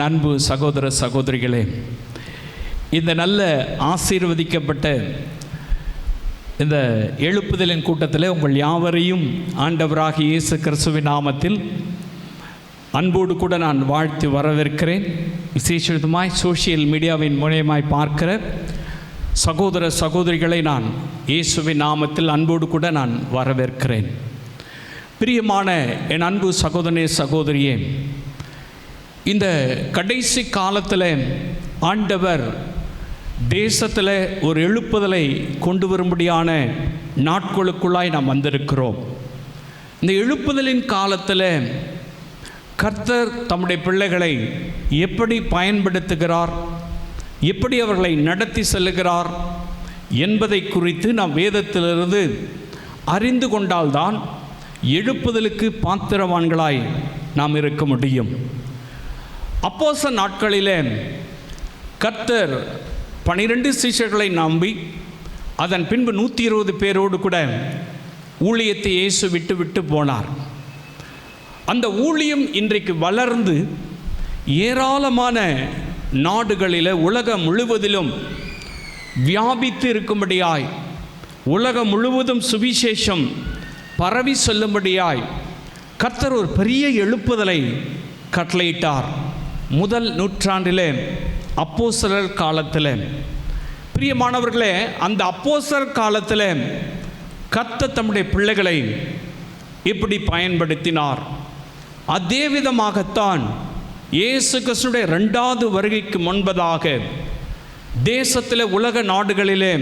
என் அன்பு சகோதர சகோதரிகளே, இந்த நல்ல ஆசீர்வதிக்கப்பட்ட இந்த எழுப்புதலின் கூட்டத்தில் உங்கள் யாவரையும் ஆண்டவராகிய இயேசு கிறிஸ்துவின் நாமத்தில் அன்போடு கூட நான் வாழ்த்து வரவேற்கிறேன். விசேஷமாய் சோஷியல் மீடியாவின் மூலமாய் பார்க்கிற சகோதர சகோதரிகளை நான் இயேசுவின் நாமத்தில் அன்போடு கூட நான் வரவேற்கிறேன். பிரியமான என் அன்பு சகோதரனே சகோதரியே, இந்த கடைசி காலத்தில் ஆண்டவர் தேசத்தில் ஒரு எழுப்புதலை கொண்டு வரும்படியான நாட்களுக்குள்ளாய் நாம் வந்திருக்கிறோம். இந்த எழுப்புதலின் காலத்தில் கர்த்தர் தம்முடைய பிள்ளைகளை எப்படி பயன்படுத்துகிறார், எப்படி அவர்களை நடத்தி செல்லுகிறார் என்பதை குறித்து நாம் வேதத்திலிருந்து அறிந்து கொண்டால்தான் எழுப்புதலுக்கு பாத்திரவான்களாய் நாம் இருக்க முடியும். அப்போஸ்தலர் நாட்களிலே கர்த்தர் 12 சீஷர்களை நம்பி அதன் பின்பு 120 பேரோடு கூட ஊழியத்தை இயேசு விட்டு போனார். அந்த ஊழியம் இன்றைக்கு வளர்ந்து ஏராளமான நாடுகளில் உலகம் முழுவதிலும் வியாபித்து இருக்கும்படியாய், உலகம் முழுவதும் சுவிசேஷம் பரவி செல்லும்படியாய் கர்த்தர் ஒரு பெரிய எழுப்புதலை கட்டளையிட்டார். முதல் நூற்றாண்டிலே அப்போஸ்தலர் காலத்தில். பிரியமானவர்களே, அந்த அப்போஸ்தலர் காலத்தில் கர்த்தர் தம்முடைய பிள்ளைகளை இப்படி பயன்படுத்தினார். அதே விதமாகத்தான் இயேசு கிறிஸ்துவின் 2வது வருகைக்கு முன்பதாக தேசத்தில் உலக நாடுகளிலே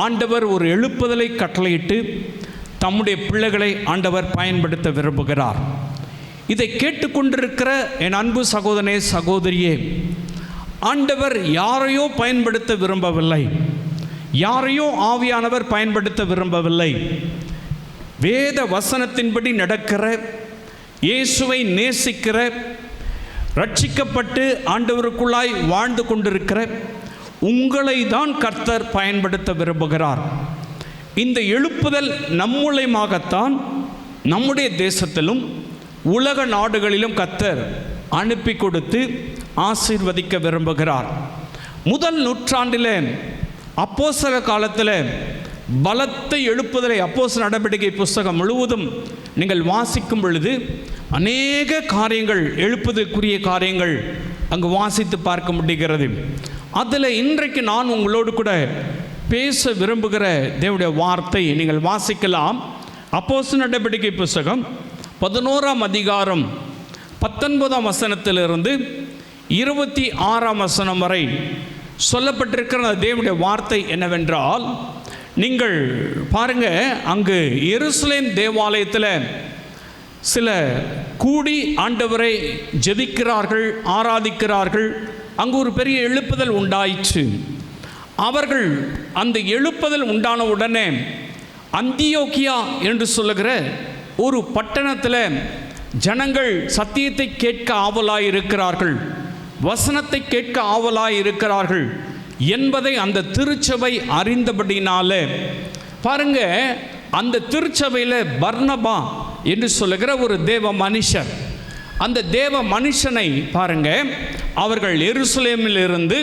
ஆண்டவர் ஒரு எழுப்புதலை கட்டளையிட்டு தம்முடைய பிள்ளைகளை ஆண்டவர் பயன்படுத்த விரும்புகிறார். இதை கேட்டுக்கொண்டிருக்கிற என் அன்பு சகோதரனே சகோதரியே, ஆண்டவர் யாரையோ பயன்படுத்த விரும்பவில்லை, யாரையோ ஆவியானவர் பயன்படுத்த விரும்பவில்லை. வேத வசனத்தின்படி நடக்கிற, இயேசுவை நேசிக்கிற, ரட்சிக்கப்பட்டு ஆண்டவருக்குள்ளாய் வாழ்ந்து கொண்டிருக்கிற உங்களை தான் கர்த்தர் பயன்படுத்த விரும்புகிறார். இந்த எழுப்புதல் நம் மூலமாகத்தான் நம்முடைய தேசத்திலும் உலக நாடுகளிலும் கர்த்தர் அனுப்பி கொடுத்து ஆசீர்வதிக்க விரும்புகிறார். முதல் நூற்றாண்டில் அப்போஸ்தலர் காலத்தில் பலத்த எழுப்புதலை அப்போஸ்தலர் நடவடிக்கை புஸ்தகம் முழுவதும் நீங்கள் வாசிக்கும் பொழுது அநேக காரியங்கள், எழுப்புதலுக்குரிய காரியங்கள் அங்கு வாசித்து பார்க்க முடிகிறது. அதில் இன்றைக்கு நான் உங்களோடு கூட பேச விரும்புகிற தேவனுடைய வார்த்தை நீங்கள் வாசிக்கலாம். அப்போஸ்தலர் நடவடிக்கை புஸ்தகம் 11ஆம் அதிகாரம் 19ஆம் வசனத்திலிருந்து 26ஆம் வசனம் வரை சொல்லப்பட்டிருக்கிற தேவனுடைய வார்த்தை என்னவென்றால், நீங்கள் பாருங்க, அங்கு எருசலேம் தேவாலயத்தில் சில கூடி ஆண்டவரை ஜெபிக்கிறார்கள், ஆராதிக்கிறார்கள். அங்கு ஒரு பெரிய எழுப்புதல் உண்டாயிற்று. அவர்கள் அந்த எழுப்புதல் உண்டான உடனே அந்தியோக்கியா என்று சொல்லுகிற ஒரு பட்டணத்தில் ஜனங்கள் சத்தியத்தை கேட்க ஆவலாய் இருக்கிறார்கள், வசனத்தை கேட்க ஆவலாய் இருக்கிறார்கள் என்பதை அந்த திருச்சபை அறிந்தபடினாலே பாருங்க, அந்த திருச்சபையில் பர்னபா என்று சொல்லுகிற ஒரு தேவ மனுஷர், அந்த தேவ மனுஷனை பாருங்க, அவர்கள் எருசலேமிலிருந்து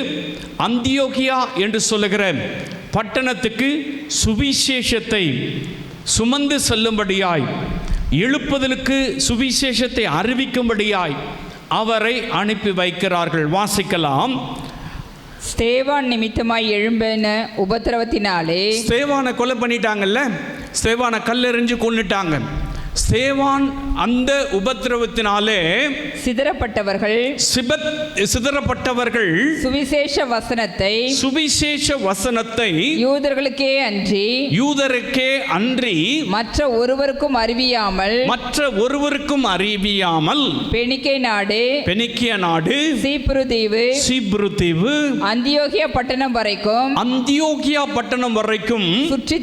அந்தியோக்கியா என்று சொல்லுகிற பட்டணத்துக்கு சுவிசேஷத்தை சுமந்து செல்லும்படியாய், எழுப்புதலுக்கு சுவிசேஷத்தை அறிவிக்கும்படியாய் அவரை அனுப்பி வைக்கிறார்கள். வாசிக்கலாம். ஸ்தேவான் நிமித்தமாய் எழும்பின உபத்திரவத்தினாலே, ஸ்தேவானை கொலை பண்ணிட்டாங்கல்ல, ஸ்தேவானை கல்லெறிஞ்சு கொன்னுட்டாங்க. ஸ்தேவான் அந்த உபத்திரவத்தினாலே சிதறப்பட்டவர்கள் சுவிசேஷ வசனத்தை யூதருக்கே அன்றி மற்ற ஒருவருக்கும் அறிவியாமல் பெனிக்கிய நாடு, சீப்ரு தீவு, அந்தியோகியா பட்டணம் வரைக்கும் சுற்றி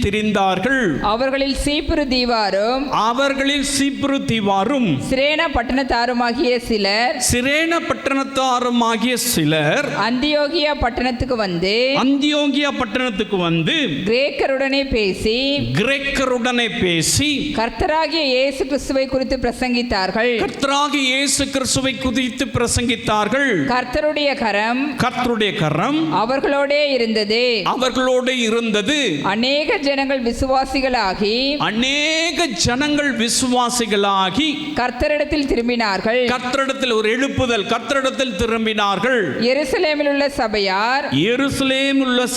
திரிந்தார்கள். அவர்களில் சீப்ரு தீவாரும் அவர்களில் சீப்ரு தீவாரும் சிரேன பட்டணத்தாருமாகிய சிலர் சிரேன பட்டணத்தாருமாகிய சிலர் அந்தியோகியா பட்டணத்துக்கு வந்து அந்தியோகியா பட்டணத்துக்கு வந்து கிரேக்கருடனே பேசி கர்த்தராகிய இயேசு கிறிஸ்துவை குறித்து பிரசங்கித்தார்கள். கர்த்தருடைய கரம் அவர்களோடே இருந்தது. அநேக ஜனங்கள் விசுவாசிகளாகி கர்த்தரிடத்தில் திரும்பினார்கள். கர்த்தரிடத்தில் ஒரு எழுப்புதல், கர்த்தரிடத்தில் திரும்பினார்கள். எருசலேமில் உள்ள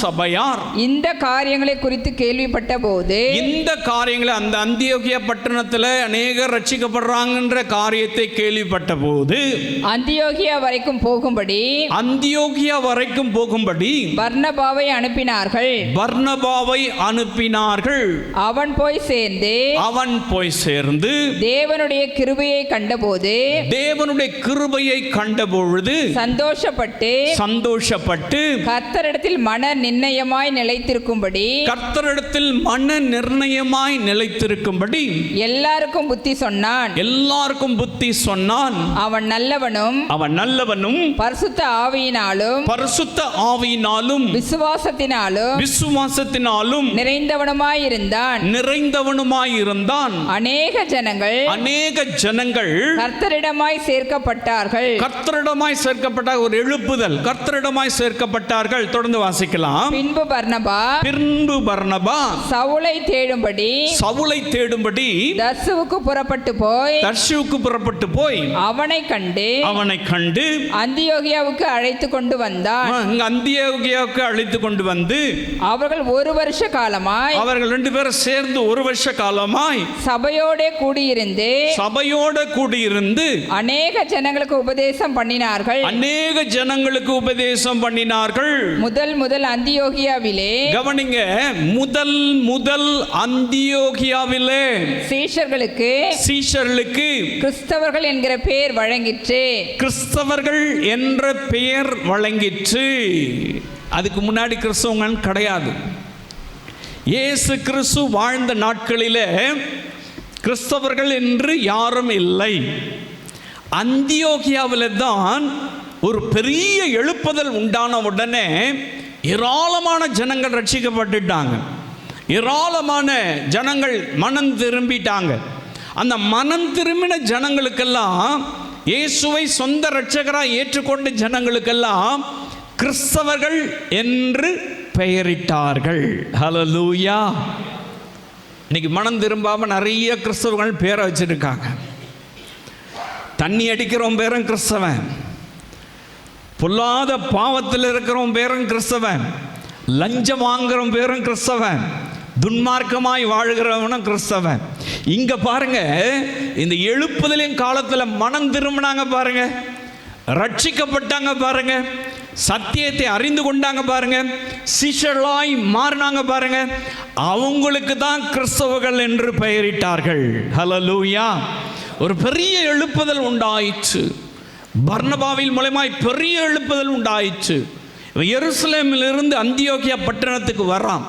சபையார் இந்த காரியங்களை குறித்து கேள்விப்பட்ட போது அந்த அந்தியோகியா பட்டணத்தில் அநேகர் ரட்சிக்கப்படுறாங்கன்ற காரியத்தை கேள்விப்பட்ட போது அந்தியோகியா வரைக்கும் போகும்படி பர்னபாவை அனுப்பினார்கள். அவன் போய் சேர்ந்து தேவனுடைய கிருபையை கண்டபொழுது சந்தோஷப்பட்டு கர்த்தரிடத்தில் மன நிர்ணயமாய் நிலைத்திருக்கும்படி எல்லாருக்கும் புத்தி சொன்னான். அவன் நல்லவனும் பரிசுத்த ஆவியினாலும் விசுவாசத்தினாலும் நிறைந்தவனுமாயிருந்தான். அநேக ஜனங்கள் கர்த்தரிடமாய் சேர்க்கப்பட்டார்கள். ஒரு எழுப்புதல், கர்த்தரிடமாய் சேர்க்கப்பட்டார்கள். தொடர்ந்து வாசிக்கலாம். பின்பு பர்னபா சவுலை தேடும்படி தர்சுவுக்கு புறப்பட்டு போய் அவனை கண்டு அந்தியோகியாவுக்கு அழைத்து கொண்டு வந்து அவர்கள் ஒரு வருஷ காலமாய் அவர்கள் ரெண்டு பேரும் சேர்ந்து ஒரு வருஷ காலமாய் சபையோட கூடியிருந்து அநேக ஜனங்களுக்கு உபதேசம் பண்ணினார்கள். முதல் அந்தியோகியாவிலே கவனிங்க, முதல் அந்தியோகியாவிலே சீஷர்களுக்கு கிறிஸ்தவர்கள் என்கிற பெயர் வழங்கிற்று. அதுக்கு முன்னாடி கிறிஸ்தவங்க கிடையாது. இயேசு கிறிஸ்து வாழ்ந்த நாட்களிலே கிறிஸ்தவர்கள் என்று யாரும் இல்லை. அந்தியோகியாவில் தான் ஒரு பெரிய எழுப்புதல் உண்டான உடனே ஏராளமான ஜனங்கள் ரட்சிக்கப்பட்டுட்டாங்க. ஏராளமான ஜனங்கள் மனம் திரும்பிட்டாங்க. அந்த மனம் திரும்பின ஜனங்களுக்கெல்லாம், இயேசுவை சொந்த இரட்சகராக ஏற்றுக்கொண்ட ஜனங்களுக்கெல்லாம் கிறிஸ்தவர்கள் என்று பெயரிட்டார்கள். ஹல்லேலூயா. இன்னைக்கு மனம் திரும்பாம நிறைய கிறிஸ்தவர்கள் பேரை வச்சிருக்காங்க. தண்ணி அடிக்கிறவன் பேரும் கிறிஸ்தவன், பொல்லாத பாவத்தில் இருக்கிறவன் பேரும் கிறிஸ்தவன், லஞ்சம் வாங்குறவன் பேரும் கிறிஸ்தவன், துன்மார்க்கமாய் வாழ்கிறவனும் கிறிஸ்தவன். இங்க பாருங்க, இந்த எழுப்புதலின் காலத்தில் மனம் திரும்பினாங்க பாருங்க, ரட்சிக்கப்பட்டாங்க பாருங்க, சத்தியத்தை அறிந்து கொண்டாங்க பாருங்க, சீஷர்களாய் மாறினாங்க பாருங்க. அவங்களுக்கு தான் கிறிஸ்தவர்கள் என்று பெயரிட்டார்கள். ஹல்லேலூயா. ஒரு பெரிய எழுப்புதல் உண்டாயிற்று. பர்னபாவின் மூலமாய் பெரிய எழுப்புதல் உண்டாயிற்று. எருசலேமிலிருந்து அந்தியோகியா பட்டணத்துக்கு வர்றான்.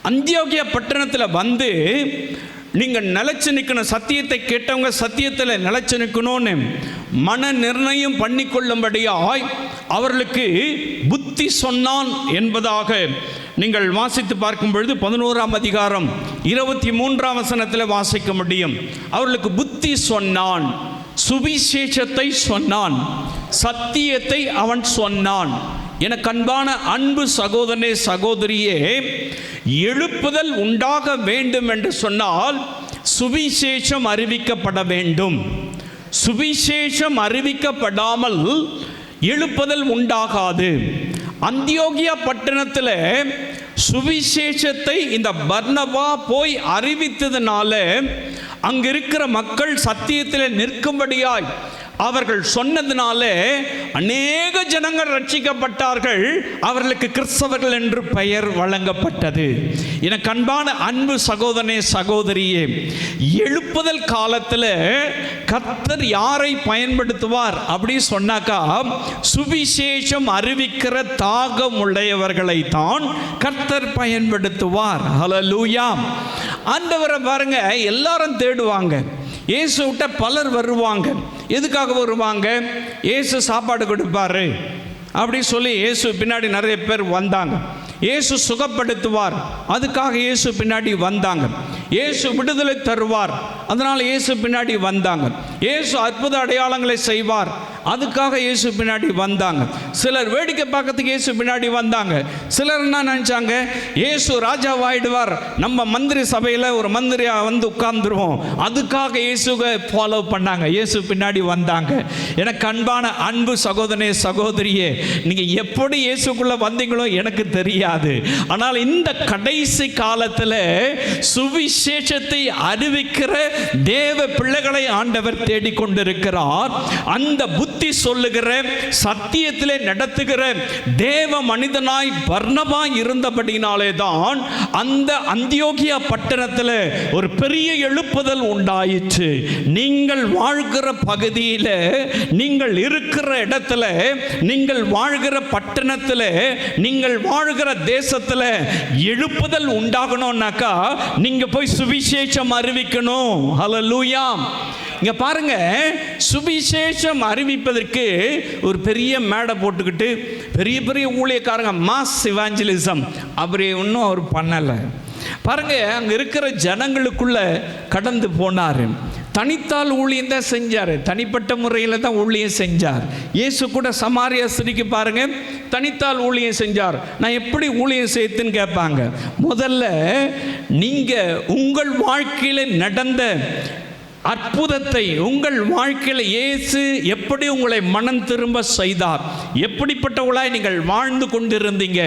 அந்தியோகியா பட்டணத்தில் வந்து நீங்கள் நிலைச்சு நிற்கணும். சத்தியத்தை கேட்டவங்க சத்தியத்தில் நிலைச்சு நிற்கணும்னு மன நிர்ணயம் பண்ணிக்கொள்ளும்படியாய் அவர்களுக்கு புத்தி சொன்னான் என்பதாக நீங்கள் வாசித்து பார்க்கும் பொழுது 11ஆம் அதிகாரம் 23ஆம் வசனத்தில் வாசிக்க முடியும். அவர்களுக்கு புத்தி சொன்னான், சுவிசேஷத்தை சொன்னான், சத்தியத்தை அவன் சொன்னான். எனக்கு அன்பான அன்பு சகோதரனே சகோதரியே, எழுப்புதல் உண்டாக வேண்டும் என்று சொன்னால் சுவிசேஷம் அறிவிக்கப்பட வேண்டும். சுவிசேஷம் அறிவிக்கப்படாமல் எழுப்புதல் உண்டாகாது. அந்தியோகியா பட்டணத்தில் சுவிசேஷத்தை இந்த பர்னபா போய் அறிவித்ததுனால அங்கிருக்கிற மக்கள் சத்தியத்தில் நிற்கும்படியாய் அவர்கள் சொன்னதினாலே அநேக ஜனங்கள் ரட்சிக்கப்பட்டார்கள். அவர்களுக்கு கிறிஸ்தவர்கள் என்று பெயர் வழங்கப்பட்டது. எனக்கு அன்பான அன்பு சகோதரனே சகோதரியே, எழுப்புதல் காலத்தில் கர்த்தர் யாரை பயன்படுத்துவார் அப்படி சொன்னாக்கா, சுவிசேஷம் அறிவிக்கிற தாகம் உடையவர்களை தான் கர்த்தர் பயன்படுத்துவார். ஹல்லேலூயா. ஆண்டவரை பாருங்க, எல்லாரும் தேடுவாங்க. இயேசு விட்ட பலர் வருவாங்க. எதுக்காக வருவாங்க? இயேசு சாப்பாடு கொடுப்பாரு அப்படி சொல்லி இயேசு பின்னாடி நிறைய பேர் வந்தாங்க. இயேசு சுகப்படுத்துவார், அதுக்காக இயேசு பின்னாடி வந்தாங்க. இயேசு விடுதலை தருவார், அதனால் இயேசு பின்னாடி வந்தாங்க. இயேசு அற்புத அடையாளங்களை செய்வார், அதுக்காக இயேசு பின்னாடி வந்தாங்க. சிலர் வேடிக்கை பார்க்கறதுக்கு இயேசு பின்னாடி வந்தாங்க. சிலர் என்ன நினச்சாங்க, இயேசு ராஜாவாயிடுவார், நம்ம மந்திரி சபையில் ஒரு மந்திரியாக வந்து உட்கார்ந்துருவோம், அதுக்காக இயேசுவை ஃபாலோ பண்ணாங்க, இயேசு பின்னாடி வந்தாங்க. எனக்கு அன்பான அன்பு சகோதரனே சகோதரியே, நீங்கள் எப்படி இயேசுக்குள்ளே வந்தீங்களோ எனக்கு தெரியாது. ஆனால் இந்த கடைசி காலத்தில் சுவிசேஷத்தை அறிவிக்கிற தேவ பிள்ளைகளை ஆண்டவர் தேடிக்கொண்டிருக்கிறார். அந்த புத்தி சொல்லுகிற, சத்தியத்திலே நடத்துகிற தேவ மனிதனாய் பர்னபாய் இருந்தபடினாலே தான் அந்த அந்தியோகியா பட்டணத்தில் ஒரு பெரிய எழுப்புதல் உண்டாயிற்று. நீங்கள் வாழ்கிற பகுதியில், நீங்கள் இருக்கிற இடத்துல, நீங்கள் வாழ்கிற பட்டணத்தில், நீங்கள் வாழ்கிற தேசத்தில் எழுப்புதல் உண்டாகணும்னாக்கா நீங்க போய் சுவிசேஷம் அறிவிக்கணும். ஹல்லேலூயா. இங்க பாருங்க, சுவிசேஷம் அறிவிப்பதற்கு ஒரு பெரிய மேடை போட்டுக்கிட்டு பெரிய பெரிய ஊழியக்காரங்க மாஸ் இவாஞ்சலிசம் அப்படி ஒன்றும் அவர் பண்ணலை. பாருங்க, அங்க இருக்கிற ஜனங்களுக்குள்ள கடந்து போனார். தனித்தால் ஊழியம் தான் செஞ்சார், தனிப்பட்ட முறையில் தான் ஊழியம் செஞ்சார். இயேசு கூட சமாரியா ஸ்திரீக்கு பாருங்க, தனித்தால் ஊழியம் செஞ்சார். நான் எப்படி ஊழியம் செய்துன்னு கேட்பாங்க. முதல்ல நீங்க உங்கள் வாழ்க்கையில் நடந்த அற்புதத்தை, உங்கள் வாழ்க்கையில் இயேசு எப்படி உங்களை மனம் திரும்ப செய்தார், எப்படிப்பட்டவளாய் நீங்கள் வாழ்ந்து கொண்டிருந்தீங்க,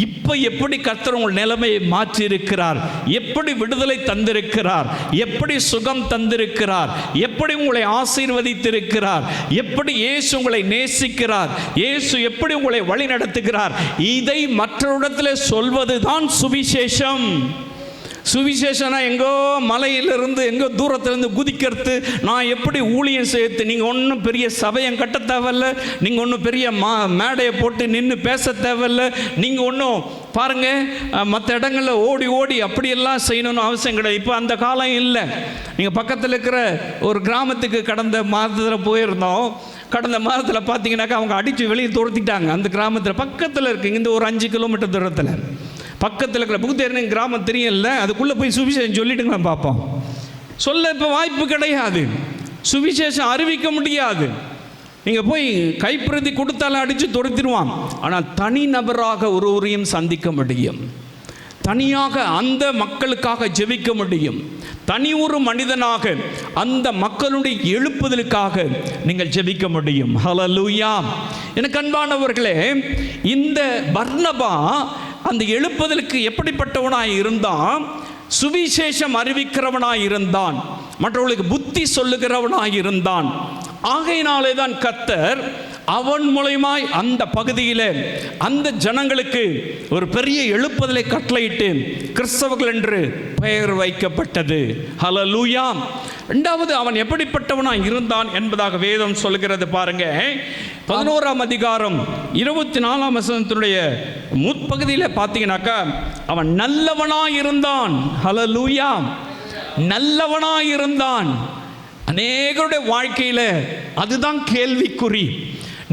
இப்போ எப்படி கர்த்தர் உங்கள் நிலைமையை மாற்றி இருக்கிறார், எப்படி விடுதலை தந்திருக்கிறார், எப்படி சுகம் தந்திருக்கிறார், எப்படி உங்களை ஆசீர்வதித்திருக்கிறார், எப்படி இயேசு உங்களை நேசிக்கிறார், இயேசு எப்படி உங்களை வழி நடத்துகிறார், இதை மற்றவரிடத்தில் சொல்வதுதான் சுவிசேஷம். சுவிசேஷனா எங்கோ மலையிலிருந்து எங்கோ தூரத்திலிருந்து குதிக்கிறது, நான் எப்படி ஊழியம் செய்து. நீங்கள் ஒன்றும் பெரிய சபையை கட்ட தேவையில்ல, நீங்கள் ஒன்றும் பெரிய மேடையை போட்டு நின்று பேச தேவையில்ல, நீங்கள் ஒன்றும் பாருங்கள் மற்ற இடங்களில் ஓடி ஓடி அப்படியெல்லாம் செய்யணும்னு அவசியம் கிடையாது. இப்போ அந்த காலம் இல்லை. நீங்கள் பக்கத்தில் இருக்கிற ஒரு கிராமத்துக்கு கடந்த மாதத்தில் போயிருந்தோம். கடந்த மாதத்தில் பார்த்தீங்கன்னாக்கா அவங்க அடித்து வெளியே துரத்திட்டாங்க. அந்த கிராமத்தில் பக்கத்தில் இருக்குங்க, இந்த ஒரு 5 கிலோமீட்டர் தூரத்தில் பக்கத்தில் இருக்கிற புகுதேர்னு கிராமம் தெரியல, அதுக்குள்ளே போய் சுவிசேஷம் சொல்லிட்டுங்களா பார்ப்போம். சொல்ல இப்போ வாய்ப்பு கிடையாது, சுவிசேஷம் அறிவிக்க முடியாது. நீங்கள் போய் கைப்பிரதி கொடுத்தாலும் அடித்து துரத்திடுவான். ஆனால் தனி நபராக ஒருவரையும் சந்திக்க முடியும், தனியாக அந்த மக்களுக்காக ஜெபிக்க முடியும், தனி ஒரு மனிதனாக அந்த மக்களுடைய எழுப்புதலுக்காக நீங்கள் ஜெபிக்க முடியும். ஹல்லேலூயா. எனக்கு அன்பானவர்களே, இந்த பர்னபா அந்த எழுப்புதலுக்கு எப்படிப்பட்டவனாய் இருந்தான்? சுவிசேஷம் அறிவிக்கிறவனாய் இருந்தான், மற்றவர்களுக்கு புத்தி சொல்லுகிறவனாய் இருந்தான். ஆகையினாலே தான் கர்த்தர் அவன் மூலமாய் அந்த பகுதியில் அந்த ஜனங்களுக்கு ஒரு பெரிய எழுப்புதலை கட்டளையிட்டு கிறிஸ்தவர்கள் என்று பெயர் வைக்கப்பட்டது. ஹல்லேலூயா. இரண்டாவது, அவன் எப்படிப்பட்டவனாய் இருந்தான் என்பதாக வேதம் சொல்கிறது. பாருங்க, 11ஆம் அதிகாரம் 24ஆம் வசனத்தினுடைய முற்பகுதியில் பார்த்தீங்கன்னாக்கா, அவன் நல்லவனாய் இருந்தான். ஹல்லேலூயா. நல்லவனாய் இருந்தான். அநேகருடைய வாழ்க்கையில் அதுதான் கேள்விக்குறி.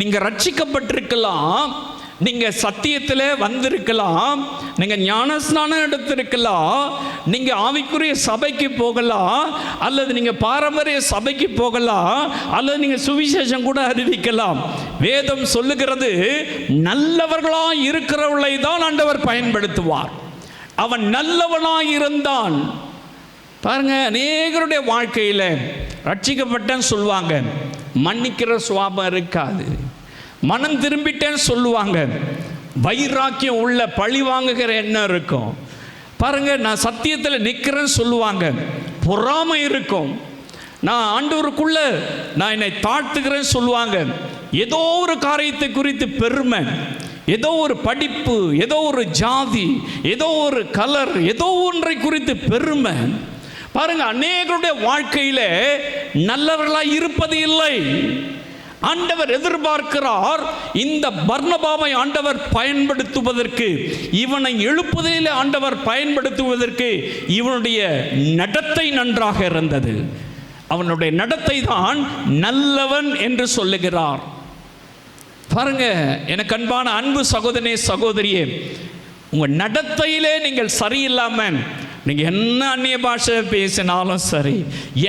நீங்கள் ரட்சிக்கப்பட்டிருக்கலாம், நீங்கள் சத்தியத்தில் வந்திருக்கலாம், நீங்கள் ஞானஸ்நானம் எடுத்திருக்கலாம், நீங்கள் ஆவிக்குரிய சபைக்கு போகலாம், அல்லது நீங்கள் பாரம்பரிய சபைக்கு போகலாம், அல்லது நீங்கள் சுவிசேஷம் கூட அறிவிக்கலாம். வேதம் சொல்லுகிறது, நல்லவர்களாய் இருக்கிறவர்களை தான் ஆண்டவர் பயன்படுத்துவார். அவன் நல்லவனாய் இருந்தான். பாருங்க, அநேகருடைய வாழ்க்கையில் ரட்சிக்கப்பட்டேன்னு சொல்லுவாங்க, மன்னிக்கிற சுவாபம் இருக்காது. மனம் திரும்பிட்டேன்னு சொல்லுவாங்க, வைராக்கியம் உள்ள பழி வாங்குகிற எண்ணம் இருக்கும். பாருங்க, நான் சத்தியத்தில் நிற்கிறேன்னு சொல்லுவாங்க, பொறாமை இருக்கும். நான் ஆண்டவருக்குள்ள நான் என்னை தாழ்த்துக்கிறேன்னு சொல்லுவாங்க. ஏதோ ஒரு காரியத்தை குறித்து பெருமை, ஏதோ ஒரு படிப்பு, ஏதோ ஒரு ஜாதி, ஏதோ ஒரு கலர், ஏதோ ஒன்றை குறித்து பெருமை. பாருங்க, அநேகருடைய வாழ்க்கையில நல்லவர்களாய் இருப்பது இல்லை. ஆண்டவர் எதிர்பார்க்கிறார், இந்த பர்னபாவை ஆண்டவர் பயன்படுத்துவதற்கு, இவனை எழுப்புதலிலே ஆண்டவர் பயன்படுத்துவதற்கு இவனுடைய நடத்தை நன்றாக இருந்தது. அவனுடைய நடத்தை தான் நல்லவன் என்று சொல்லுகிறார். பாருங்க, எனக்கு அன்பான அன்பு சகோதரனே சகோதரியே, உங்க நடத்தையிலே நீங்கள் சரியில்லாமல் நீங்கள் என்ன அந்நிய பாஷை பேசினாலும் சரி,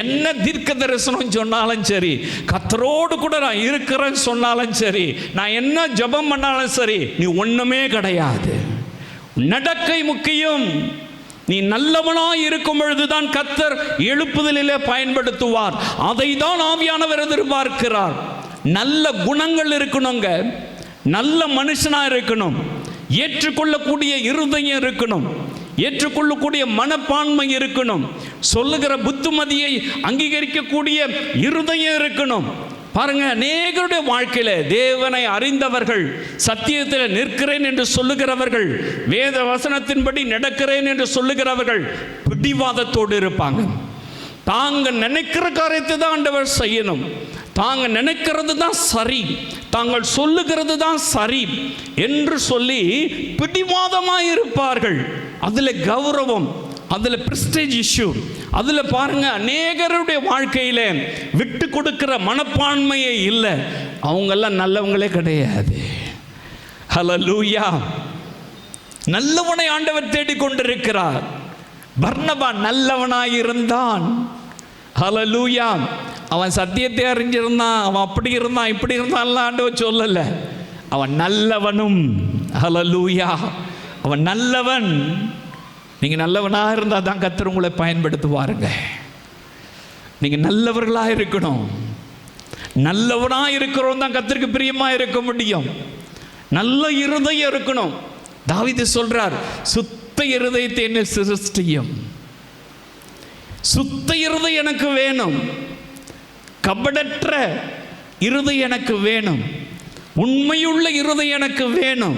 என்ன தீர்க்க தரிசனம் சொன்னாலும் சரி, கர்த்தரோடு கூட நான் இருக்கிறேன்னு சொன்னாலும் சரி, நான் என்ன ஜெபம் பண்ணாலும் சரி, நீ ஒன்றுமே கிடையாது. நடக்கை முக்கியம். நீ நல்லவனாய் இருக்கும் பொழுதுதான் கர்த்தர் எழுப்புதலிலே பயன்படுத்துவார். அதை தான் ஆவியானவர் எதிர்பார்க்கிறார். நல்ல குணங்கள் இருக்கணுங்க, நல்ல மனுஷனா இருக்கணும், ஏற்றுக்கொள்ளக்கூடிய இருதயம் இருக்கணும், ஏற்றுக்கொள்ளக்கூடிய மனப்பான்மை இருக்கணும், சொல்லுகிற புத்திமதியை அங்கீகரிக்கக்கூடிய இருதயம் இருக்கணும். பாருங்க, அநேகருடைய வாழ்க்கையில தேவனை அறிந்தவர்கள், சத்தியத்தில் நிற்கிறேன் என்று சொல்லுகிறவர்கள், வேத வசனத்தின்படி நடக்கிறேன் என்று சொல்லுகிறவர்கள் பிடிவாதத்தோடு இருப்பாங்க. தாங்க நினைக்கிற காரியத்தை தான் ஆண்டவர் செய்யணும், தாங்க நினைக்கிறது தான் சரி, தாங்கள் சொல்லுகிறது தான் சரி என்று சொல்லி பிடிவாதமாக இருப்பார்கள். அதில் கௌரவம், அதில் பிரஸ்டேஜ் இஷ்யூ, அதில் பாருங்க அநேகருடைய வாழ்க்கையில் விட்டு கொடுக்கிற மனப்பான்மையே இல்லை. அவங்கெல்லாம் நல்லவங்களே கிடையாது. ஹல்லேலூயா. நல்லவனை ஆண்டவர் தேடிக்கொண்டிருக்கிறார். பர்னபா நல்லவனாய் இருந்தான். ஹல்லேலூயா. அவன் சத்தியத்தை அறிஞ்சிருந்தான், அவன் அப்படி இருந்தான் இப்படி இருந்தான்லாம் ஆண்டவர் சொல்லலை. அவன் நல்லவனும். ஹல்லேலூயா. அவன் நல்லவன். நீங்கள் நல்லவனாக இருந்தால் தான் கர்த்தர் உங்களை பயன்படுத்துவாருங்க. நீங்கள் நல்லவர்களாக இருக்கணும். நல்லவனாக இருக்கிறோம் தான் கர்த்தருக்கு பிரியமாக இருக்க முடியும். நல்ல இருதயம் இருக்கணும். தாவீது சொல்றார், சுத்த இருதயத்தை என்ன சிருஷ்டியும். சுத்த இருதயம் எனக்கு வேணும், கபடற்ற இருதயம் எனக்கு வேணும், உண்மையுள்ள இருதயம் எனக்கு வேணும்.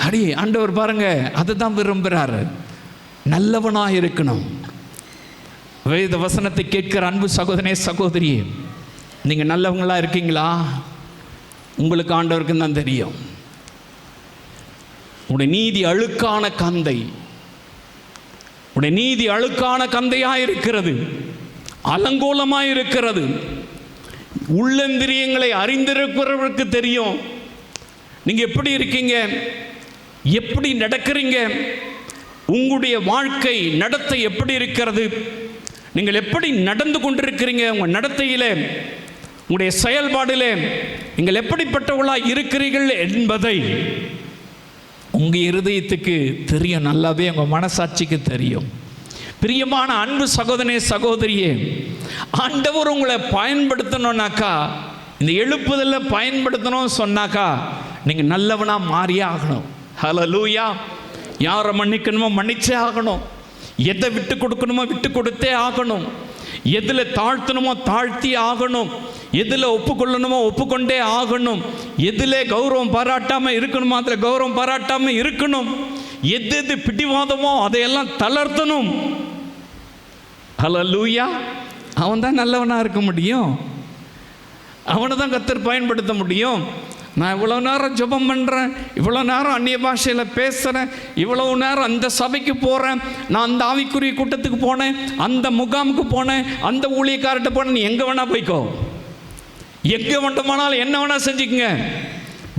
அடி ஆண்டவர் பாருங்க அதை தான் விரும்புகிறாரு. நல்லவனாக இருக்கணும். வேத வசனத்தை கேட்கிற அன்பு சகோதரனே சகோதரியே, நீங்கள் நல்லவங்களா இருக்கீங்களா? உங்களுக்கு ஆண்டவருக்கு தான் தெரியும். உடைய நீதி அழுக்கான கந்தை, உடைய நீதி அழுக்கான கந்தையாக இருக்கிறது, அலங்கோலமாக இருக்கிறது. உள்ளந்திரியங்களை அறிந்திருக்கிறவருக்கு தெரியும் நீங்கள் எப்படி இருக்கீங்க, எப்படி நடக்கிறீங்க, உங்களுடைய வாழ்க்கை நடத்தை எப்படி இருக்கிறது, நீங்கள் எப்படி நடந்து கொண்டிருக்கிறீங்க, உங்கள் நடத்தையிலே உங்களுடைய செயல்பாடிலே நீங்கள் எப்படிப்பட்டவர்களாக இருக்கிறீர்கள் என்பதை உங்கள் இருதயத்துக்கு தெரியும், நல்லாவே உங்கள் மனசாட்சிக்கு தெரியும். பிரியமான அன்பு சகோதரனே சகோதரியே, ஆண்டவர் உங்களை பயன்படுத்தணும்னாக்கா, இந்த எழுப்புதலில் பயன்படுத்தணும்னு சொன்னாக்கா நீங்கள் நல்லவனாக மாறியே ஆகணும். ஹல்லேலூயா. யாரை மன்னிக்கணுமோ மன்னிச்சே ஆகணும், எதை விட்டு கொடுக்கணுமோ விட்டு கொடுத்தே ஆகணும், எதில் தாழ்த்தணுமோ தாழ்த்தி ஆகணும், எதில் ஒப்புக்கொள்ளணுமோ ஒப்புக்கொண்டே ஆகணும், எதில் கௌரவம் பாராட்டாமல் இருக்கணுமோ அதில் கௌரவம் பாராட்டாமல் இருக்கணும், எது எது பிடிவாதமோ அதையெல்லாம் தளர்த்தணும். ஹல்லேலூயா. அவன் தான் நல்லவனாக இருக்க முடியும், அவனை தான் கர்த்தர் பயன்படுத்த முடியும். நான் இவ்வளோ நேரம் ஜெபம் பண்ணுறேன், இவ்வளோ நேரம் அந்நிய பாஷையில் பேசுகிறேன், இவ்வளவு நேரம் அந்த சபைக்கு போகிறேன், நான் அந்த ஆவிக்குரிய கூட்டத்துக்கு போனேன், அந்த முகாமுக்கு போனேன், அந்த ஊழியக்கார்ட்ட போனேன். நீ எங்கே வேணால் போய்க்கோ, எங்கே வேண்டுமானாலும் என்ன வேணால் செஞ்சுக்கங்க.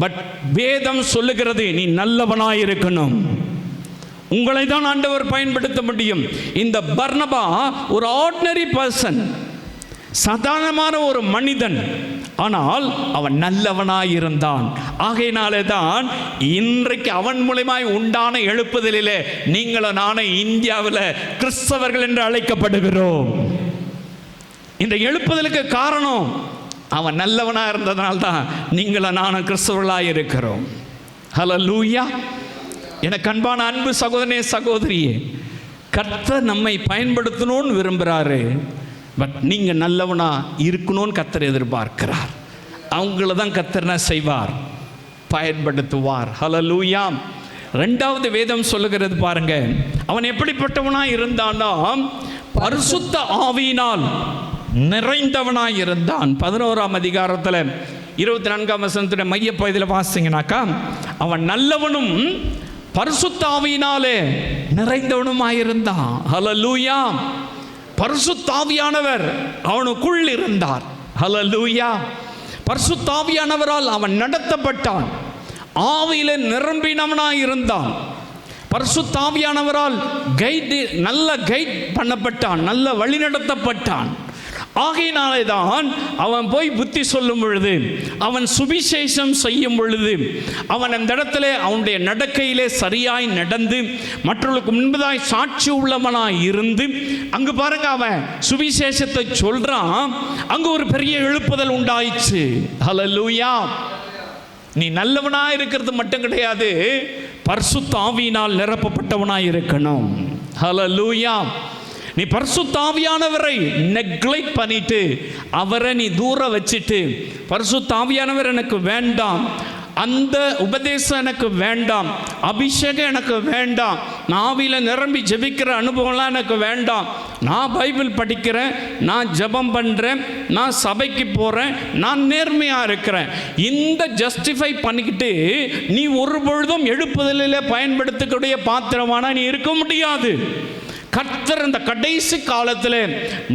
பட் வேதம் சொல்லுகிறது நீ நல்லவனாக இருக்கணும். உங்களை தான் ஆண்டவர் பயன்படுத்த முடியும். இந்த பர்னபா ஒரு ஆர்டினரி பர்சன், சாதாரணமான ஒரு மனிதன், ஆனால் அவன் நல்லவனாய் இருந்தான். ஆகையினாலே தான் இன்றைக்கு அவன் மூலமாய் உண்டான எழுப்புதலிலே நீங்களும் நானும் இந்தியாவில் கிறிஸ்தவர்கள் என்று அழைக்கப்படுகிறோம். இந்த எழுப்புதலுக்கு காரணம் அவன் நல்லவனாக இருந்ததனால்தான் நீங்களும் நானும் கிறிஸ்தவர்களாக இருக்கிறோம். ஹல்லேலூயா. எனக்கு அன்பான அன்பு சகோதரனே சகோதரியே, கர்த்தர் நம்மை பயன்படுத்தணும்னு விரும்புகிறாரு. பட் நீங்கள் நல்லவனா இருக்கணும்னு கர்த்தர் எதிர்பார்க்கிறார். அவங்கள தான் கர்த்தர் என்ன செய்வார்? பயன்படுத்துவார். ஹல்லேலூயா. ரெண்டாவது வேதம் சொல்லுகிறது பாருங்க, அவன் எப்படிப்பட்டவனா இருந்தானா? பரிசுத்த ஆவியினால் நிறைந்தவனாய் இருந்தான். 11ஆம் அதிகாரத்தில் 24ஆம் வசனத்துடைய மைய பகுதியில் வாசிங்கனாக்கா, அவன் நல்லவனும் பரிசுத்த ஆவியினாலே நிறைந்தவனுமாயிருந்தான். ஹல்லேலூயா. பரிசுத்த ஆவியானவர் அவனுக்குள் இருந்தார். ஹல்லேலூயா. பரிசுத்த ஆவியானவரால் அவன் நடத்தப்பட்டான். ஆவியிலே நிரம்பினவனாய் இருந்தான். பரிசுத்த ஆவியானவரால் நல்ல கைட் பண்ணப்பட்டான், நல்ல வழிநடத்தப்பட்டான். ஆகையினாலே தான் அவன் போய் புத்தி சொல்லும் பொழுது, அவன் சுவிசேஷம் செய்யும் பொழுது, அவன் அந்த இடத்துல அவனுடைய நடக்கையிலே சரியாய் நடந்து மற்றவர்களுக்கு முன்பதாய் சாட்சி உள்ளவனாய் இருந்து, அங்கு பாருங்க அவன் சுவிசேஷத்தை சொல்றான். அங்கு ஒரு பெரிய எழுப்புதல் உண்டாயிற்று. ஹல்லேலூயா. நீ நல்லவனாய் இருக்கிறது மட்டும் கிடையாது, பரிசுத்த ஆவியினால் நிரப்பப்பட்டவனாய் இருக்கணும். ஹல்லேலூயா. நீ பரிசுத்த ஆவியானவரை நெக்லெக்ட் பண்ணிட்டு, அவரை நீ தூரம் வச்சுட்டு, பரிசுத்த ஆவியானவர் எனக்கு வேண்டாம், அந்த உபதேசம் எனக்கு வேண்டாம், அபிஷேகம் எனக்கு வேண்டாம், நான் ஆவியில் நிரம்பி ஜெபிக்கிற அனுபவம்லாம் எனக்கு வேண்டாம், நான் பைபிள் படிக்கிறேன், நான் ஜெபம் பண்ணுறேன், நான் சபைக்கு போகிறேன், நான் நேர்மையாக இருக்கிறேன், இந்த ஜஸ்டிஃபை பண்ணிக்கிட்டு நீ ஒரு பொழுதும் எழுப்புதலில் பயன்படுத்தக்கூடிய பாத்திரமான நீ இருக்க முடியாது. கர்த்தர் இந்த கடைசி காலத்தில்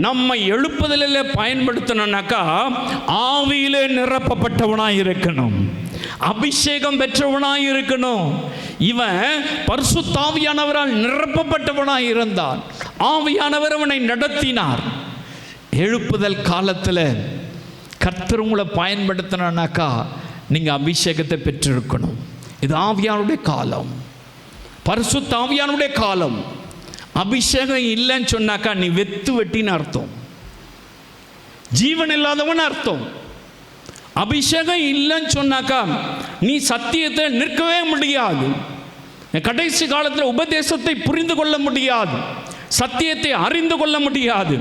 நம்மை எழுப்புதலில் பயன்படுத்தணும்னாக்கா ஆவியிலே நிரப்பப்பட்டவனாய் இருக்கணும், அபிஷேகம் பெற்றவனாய் இருக்கணும். இவன் பரிசுத்த ஆவியானவரால் நிரப்பப்பட்டவனாய் இருந்தான். ஆவியானவர் அவனை நடத்தினார். எழுப்புதல் காலத்தில் கர்த்தர் உங்களை பயன்படுத்தணும்னாக்கா நீங்கள் அபிஷேகத்தை பெற்றிருக்கணும். இது ஆவியானுடைய காலம், பரிசுத்த ஆவியானுடைய காலம். அபிஷேகம் இல்லைன்னு சொன்னாக்கா நீ வெத்து வெட்டின்னு அர்த்தம், ஜீவன் இல்லாதவன் அர்த்தம். அபிஷேகம் இல்லைன்னு சொன்னாக்கா நீ சத்தியத்தை நிற்கவே முடியாது. கடைசி காலத்தில் உபதேசத்தை புரிந்து கொள்ள முடியாது, சத்தியத்தை அறிந்து கொள்ள முடியாது.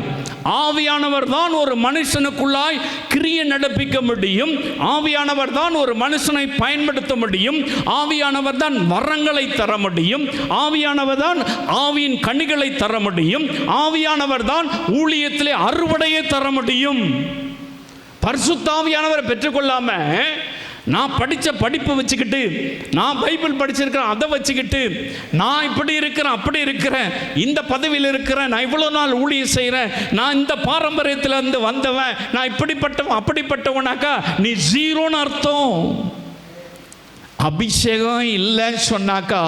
ஆவியானவர் தான் ஒரு மனுஷனுக்குள்ளாய் கிரியை நடப்பிக்க முடியும். ஆவியானவர் தான் ஒரு மனுஷனை பயன்படுத்த முடியும். ஆவியானவர் தான் வரங்களை தர முடியும். ஆவியானவர் தான் ஆவியின் கனிகளை தர முடியும். ஆவியானவர் தான் ஊழியத்திலே அறுவடையை தர முடியும். பரிசுத்த ஆவியானவரை பெற்றுக்கொள்ளாம நான் படித்த படிப்பை வச்சுக்கிட்டு, நான் பைபிள் படிச்சிருக்கிறேன் அதை வச்சுக்கிட்டு, நான் இப்படி இருக்கிறேன் அப்படி இருக்கிறேன், இந்த பதவியில் இருக்கிறேன், நான் இவ்வளோ நாள் ஊழியம் செய்கிறேன், நான் இந்த பாரம்பரியத்தில் இருந்து வந்தவன், நான் இப்படிப்பட்டவன் அப்படிப்பட்டவனாக்கா நீ ஜீரோன்னு அர்த்தம். அபிஷேகம் இல்லைன்னு சொன்னாக்கா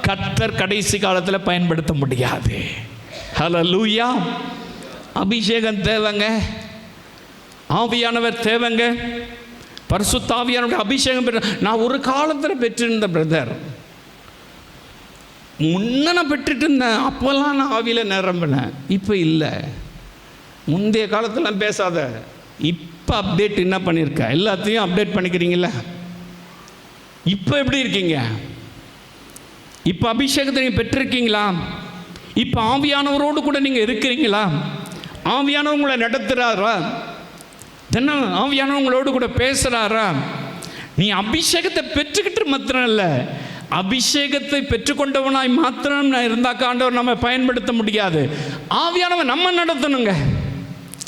கர்த்தர் கடைசி காலத்தில் பயன்படுத்த முடியாது. ஹல்லேலூயா. அபிஷேகம் தேவைங்க, ஆவியானவர் தேவைங்க, பரிசுத்த ஆவியானவருடைய அபிஷேகம் பெற்ற. நான் ஒரு காலத்தில் பெற்றிருந்த பிரதர், முன்ன நான் பெற்றுட்டு இருந்தேன், அப்போல்லாம் நான் ஆவியில் நிரம்பினேன், இப்போ இல்லை. முந்தைய காலத்தில் பேசாத, இப்போ அப்டேட் என்ன பண்ணியிருக்க, எல்லாத்தையும் அப்டேட் பண்ணிக்கிறீங்கள. இப்போ எப்படி இருக்கீங்க? இப்போ அபிஷேகத்தை நீங்கள் பெற்றிருக்கீங்களா? இப்போ ஆவியானவரோடு கூட நீங்கள் இருக்கிறீங்களா? ஆவியானவர் உங்களை நடத்துகிறாரா? தினம் ஆவியானவர் உங்களோடு கூட பேசுகிறாரா? நீ அபிஷேகத்தை பெற்றுக்கிட்டு மாத்திரம் இல்லை, அபிஷேகத்தை பெற்றுக்கொண்டவனாய் மாத்திரம் இருந்தாக்க ஆண்டவர் நம்ம பயன்படுத்த முடியாது. ஆவியானவர் நம்ம நடத்தணுங்க.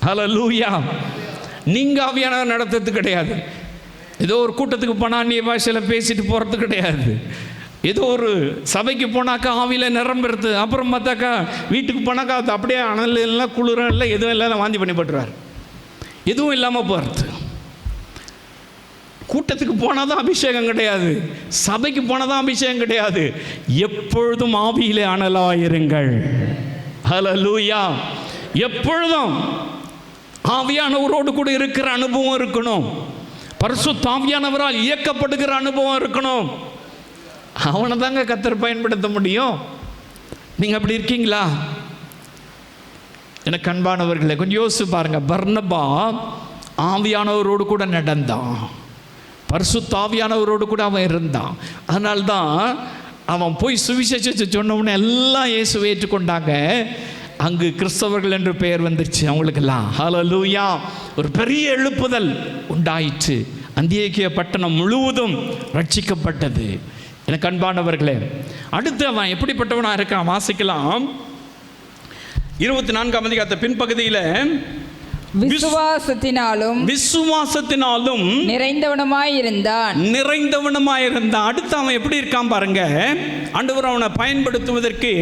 ஹல்லேலூயா. நீங்கள் ஆவியானவர் நடத்துறது கிடையாது. ஏதோ ஒரு கூட்டத்துக்கு போனால் அந்நிய பாஷையில் பேசிட்டு போகிறது கிடையாது. ஏதோ ஒரு சபைக்கு போனாக்கா ஆவியில் நிரம்புறது, அப்புறம் பார்த்தாக்கா வீட்டுக்கு போனாக்கா அது அப்படியே அனல் இல்லை, குளிரும் இல்லை, எதுவும் இல்லாத வாந்தி பண்ணி போட்டுருவார், எதுவும் இல்லாமல் போகிறது. கூட்டத்துக்கு போனால் தான் அபிஷேகம் கிடையாது, சபைக்கு போனால் தான் அபிஷேகம் கிடையாது. எப்பொழுதும் ஆவியிலே அனலாயிருங்கள். ஹல்லேலூயா. எப்பொழுதும் ஆவியானவரோடு கூட இருக்கிற அனுபவம் இருக்கணும். பரிசுத்த ஆவியானவரால் இயக்கப்படுகிற அனுபவம் இருக்கணும். அவனை தாங்க கர்த்தர் பயன்படுத்த முடியும். நீங்கள் அப்படி இருக்கீங்களா? எனக்கு அன்பானவர்களே, கொஞ்சம் யோசிச்சு பாருங்க. பர்னபா ஆவியானவரோடு கூட நடந்தான், பரிசுத்த ஆவியானவரோடு கூட அவன் இருந்தான். அதனால்தான் அவன் போய் சுவிசேஷத்தை சொன்னவனே எல்லாம் இயேசுவை ஏற்றுக்கொண்டாங்க. அங்கு கிறிஸ்தவர்கள் என்று பெயர் வந்துருச்சு அவங்களுக்கெல்லாம். ஹல்லேலூயா. ஒரு பெரிய எழுப்புதல் உண்டாயிற்று. அந்தியோக்கியா பட்டணம் முழுவதும் ரட்சிக்கப்பட்டது. எனக்கு அன்பானவர்களே, அடுத்து அவன் எப்படிப்பட்டவனாக இருக்கான் வாசிக்கலாம். 24ஆம் அதிகாரத்தை பின்பகுதியில் விசுவாசத்தினாலும் நிறைந்தவனுமாயிருந்தான். அடுத்து அவன் எப்படி இருக்கான் பாருங்க. ஆண்டவர் அவனை பயன்படுத்துவதற்கு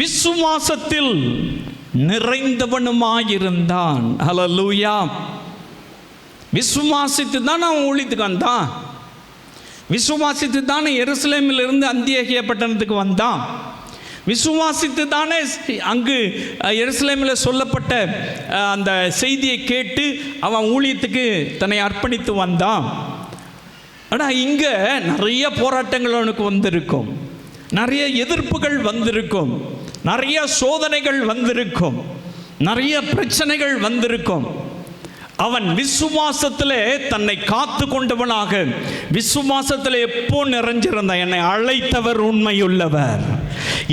விசுவாசத்தில் நிறைந்தவனுமாயிருந்தான். ஹல்லேலூயா. விசுவாசித்து தான் அவன் ஊழியத்துக்கு வந்தான். விசுவாசித்து தானே எருசலேமில் இருந்து அந்தியோகியா பட்டணத்துக்கு வந்தான். விசுவாசித்து தானே அங்கு எருசலேமில் சொல்லப்பட்ட அந்த செய்தியை கேட்டு அவன் ஊழியத்துக்கு தன்னை அர்ப்பணித்து வந்தான். ஆனால் இங்கே நிறைய போராட்டங்கள் அவனுக்கு வந்திருக்கும், நிறைய எதிர்ப்புகள் வந்திருக்கும், நிறைய சோதனைகள் வந்திருக்கும், நிறைய பிரச்சனைகள் வந்திருக்கும். அவன் விசுவாசத்திலே தன்னை காத்து கொண்டவனாக விசுவாசத்தில் எப்போ நிறைஞ்சிருந்தான். என்னை அழைத்தவர் உண்மையுள்ளவர்,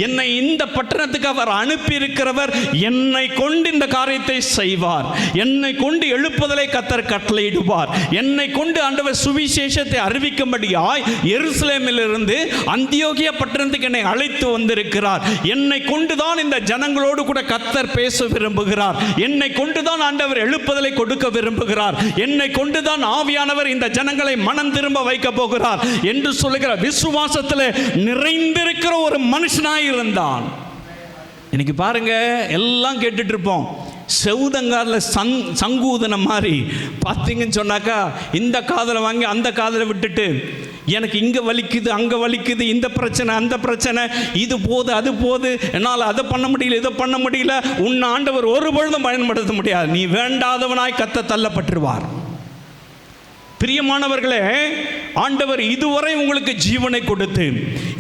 என்னை இந்த பட்டணத்துக்கு அவர் அனுப்பி இருக்கிறவர், என்னை கொண்டு இந்த காரியத்தை செய்வார், என்னை கொண்டு எழுப்புதலை கர்த்தர் கட்டளையிடுவார், என்னை கொண்டு ஆண்டவர் சுவிசேஷத்தை அறிவிக்கும்படியாய் எருசலேமிலிருந்து அந்தியோகியா பட்டணத்துக்கு என்னை அழைத்து வந்திருக்கிறார். என்னை கொண்டுதான் இந்த ஜனங்களோடு கூட கர்த்தர் பேச விரும்புகிறார். என்னை கொண்டுதான் ஆண்டவர் எழுப்புதலை கொடுக்க விரும்புகிறார். என்னை கொண்டுதான் ஆவியானவர் இந்த ஜனங்களை மனம் திரும்ப வைக்க போகிறார் என்று சொல்லுகிற விசுவாசத்தில் நிறைந்திருக்கிற ஒரு மனுஷனாய் இருந்தான். இன்னைக்கு பாருங்க, எல்லாம் கேட்டுட்டு இருப்போம். செவுதங்காரில் சங்கூதன மாதிரி பார்த்தீங்கன்னு சொன்னாக்கா, இந்த காதில் வாங்கி அந்த காதில் விட்டுட்டு எனக்கு இங்கே வலிக்குது அங்கே வலிக்குது, இந்த பிரச்சனை அந்த பிரச்சனை, இது போது அது போது, என்னால் அதை பண்ண முடியல இதை பண்ண முடியல. உன் ஆண்டவர் ஒரு பொழுதும் பயன்படுத்த முடியாது. நீ வேண்டாதவனாய் கத்த தள்ளப்பட்டுருவார். பிரியமானவர்களே, ஆண்டவர் இதுவரை உங்களுக்கு ஜீவனை கொடுத்து,